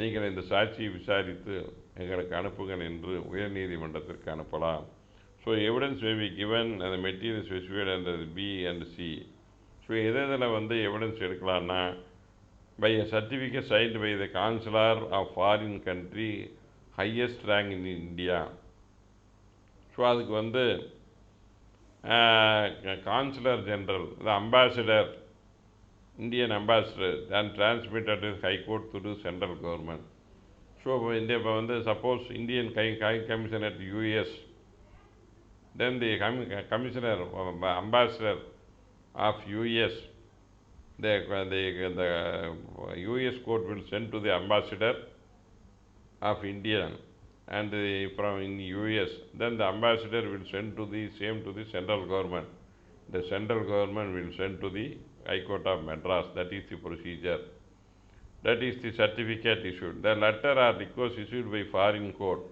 நீங்கள் இந்த சாட்சியை விசாரித்து எங்களுக்கு அனுப்புங்கள் என்று உயர் நீதிமன்றத்திற்கு அனுப்பலாம். So evidence may be given அந்த மெட்டீரியல் ஸ்பெசிஃபைட் அந்த பி அண்ட் சி. ஸோ இதில் எவிடன்ஸ் எடுக்கலான்னா by a certificate signed by the consular of foreign country highest rank in India. So அதுக்கு consular general the ambassador Indian ambassador and transmitted to High Court to the central government. So suppose Indian High Commissioner at US, then the Commissioner Ambassador of US, the US court will send to the Ambassador of India and from in US, then the Ambassador will send to the central government. The central government will send to the High Court of Madras. That is the procedure. That is the certificate issued. The letter or request issued by foreign court.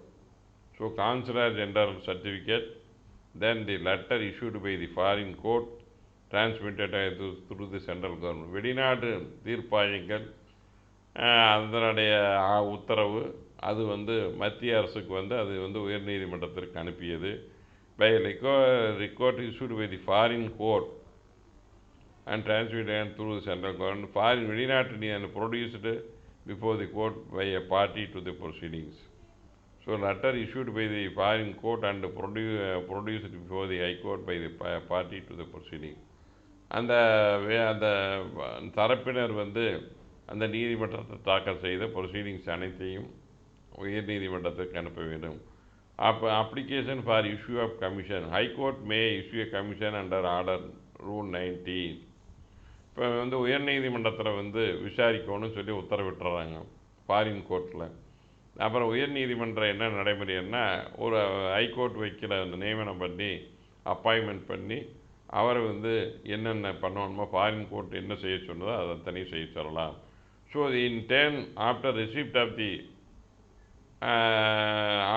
So consular general certificate, then the letter issued by the foreign court transmitted through the central government. வெளிநாடு தீர்ப்பாயங்கள் அதனுடைய உத்தரவு அது மத்திய அரசுக்கு அது உயர் நீதிமன்றத்திற்கு அனுப்பியது. By record issued by the foreign court and transmitted through the central government, foreign வெளிநாட்டு and produced before the court by a party to the proceedings. So letter issued by the foreign court and produced before the High Court by the party to the proceeding. அந்த தரப்பினர் அந்த நீதிமன்றத்தை தாக்கல் செய்த proceedings அனைத்தையும் உயர் நீதிமன்றத்திற்கு அனுப்ப வேண்டும். Application for issue of commission. High Court may issue a commission under order Rule 19. இப்போ உயர் நீதிமன்றத்தில் விசாரிக்கணும்னு சொல்லி உத்தரவிட்டுறாங்க ஃபாரின் கோர்ட்டில். அப்புறம் உயர் நீதிமன்றம் என்ன நடைமுறைன்னா ஒரு ஹைகோர்ட் வைக்கிற அந்த நியமனம் பண்ணி அப்பாயின்மெண்ட் பண்ணி அவரை என்னென்ன பண்ணணுமோ ஃபாரின் கோர்ட் என்ன செய்ய சொன்னதோ அதை தனியாக செய்ய சொல்லலாம். So in turn after receipt of the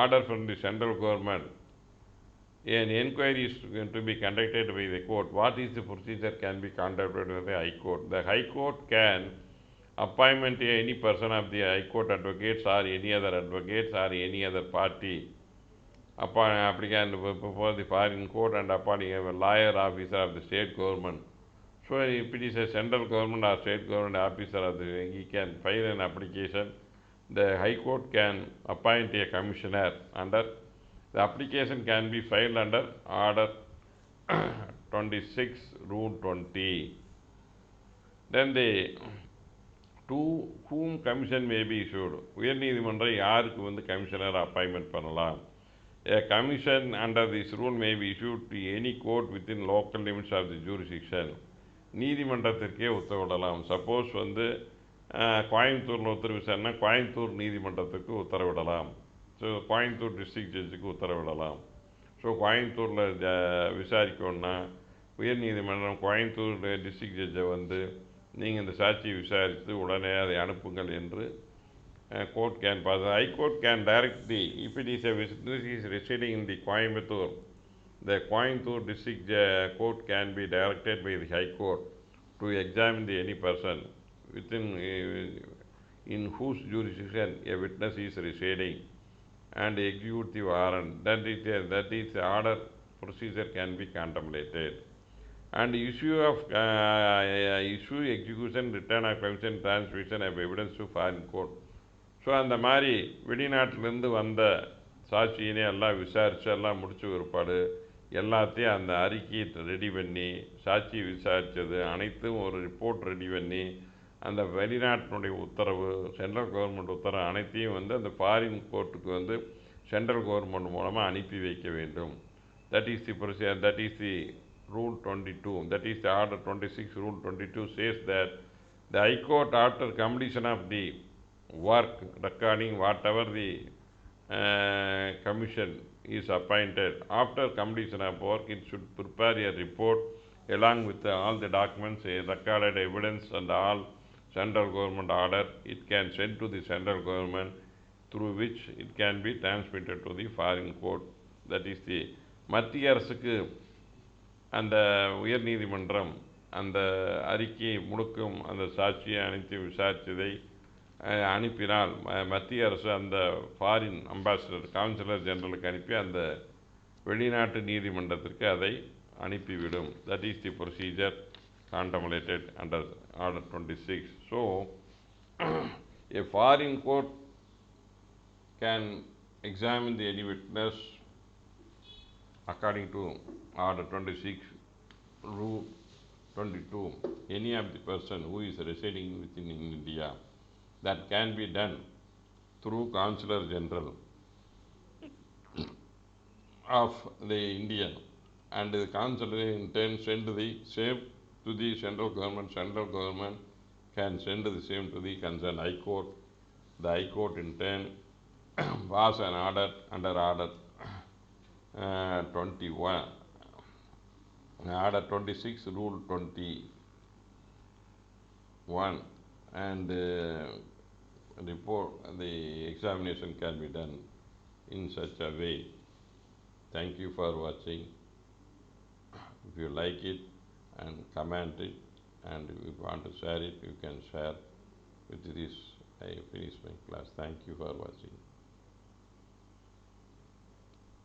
order from the central government, an inquiry is going to be conducted by the court. What is the procedure can be conducted by the High Court? The High Court can appointment any person of the High Court advocates or any other advocates or any other party upon applicant before the foreign court and upon a lawyer officer of the state government. So if it is a central government or state government officer of the, he can file an application. The High Court can appoint a commissioner under. The application can be filed under Order 26 Rule 20. Then to whom commission may be issued. உயர் நீதிமன்றம் யாருக்கு commissioner appointment பண்ணலாம். A commission under this rule may be issued to any court within local limits of the jurisdiction. நீதிமன்றத்திற்கே உத்தரவிடலாம். Suppose கோயம்புத்தூரில் உத்தரவு விசாரணை கோயம்புத்தூர் நீதிமன்றத்துக்கு உத்தரவிடலாம். ஸோ கோயம்புத்தூர் டிஸ்ட்ரிக்ட் ஜட்ஜுக்கு உத்தரவிடலாம். ஸோ கோயம்புத்தூரில் விசாரிக்கணுன்னா உயர் நீதிமன்றம் கோயம்புத்தூர் டிஸ்ட்ரிக்ட் ஜட்ஜை நீங்கள் இந்த சாட்சியை விசாரித்து உடனே அதை அனுப்புங்கள் என்று court can pass. High court can direct the if it is a witness is residing in the Coimbatore, the Coimbatore district court can be directed by the high court to examine the any person within in whose jurisdiction a witness is residing and execute the warrant. That is the order procedure can be contemplated. And issue execution, return of commission, transmission of evidence to foreign court. So அந்த மாதிரி வெளிநாட்டிலேருந்து வந்த சாட்சியினே எல்லாம் விசாரித்து எல்லாம் முடிச்ச பிற்பாடு எல்லாத்தையும் அந்த அறிக்கையை ரெடி பண்ணி சாட்சி விசாரித்தது அனைத்தும் ஒரு ரிப்போர்ட் ரெடி பண்ணி அந்த வெளிநாட்டினுடைய உத்தரவு சென்ட்ரல் கவர்மெண்ட் உத்தரவு அனைத்தையும் அந்த ஃபாரின் கோர்ட்டுக்கு சென்ட்ரல் கவர்மெண்ட் மூலமாக அனுப்பி வைக்க வேண்டும். That is the procedure, that is the Rule 22, that is the Order 26. Rule 22 says that the High Court, after completion of the work recording whatever the commission is appointed, after completion of work, it should prepare a report along with all the documents, recorded evidence, and all central government order. It can send to the central government, through which it can be transmitted to the foreign court. That is the மத்திய அரசுக்கு அந்த உயர் நீதிமன்றம் அந்த அறிக்கையை முழுக்கும் அந்த சாட்சியை அனைத்து விசாரித்ததை அனுப்பினால் மத்திய அரசு அந்த ஃபாரின் அம்பாசிடர் கவுன்சிலர் ஜெனரலுக்கு அனுப்பி அந்த வெளிநாட்டு நீதிமன்றத்திற்கு அதை அனுப்பிவிடும். That is the procedure contemplated under Order 26. So, a foreign court can examine the any witness according to Order 26, Rule 22, any of the person who is residing within India. That can be done through Consular General of the Indian, and the Consular in turn send the same to the central government. Central government can send the same to the concerned High Court. The High Court in turn was an order under Order 21, Order 26, Rule 21, and report, the examination can be done in such a way. Thank you for watching. If you like it, and comment it, and if you want to share it, you can share. With this, I finish my class. Thank you for watching.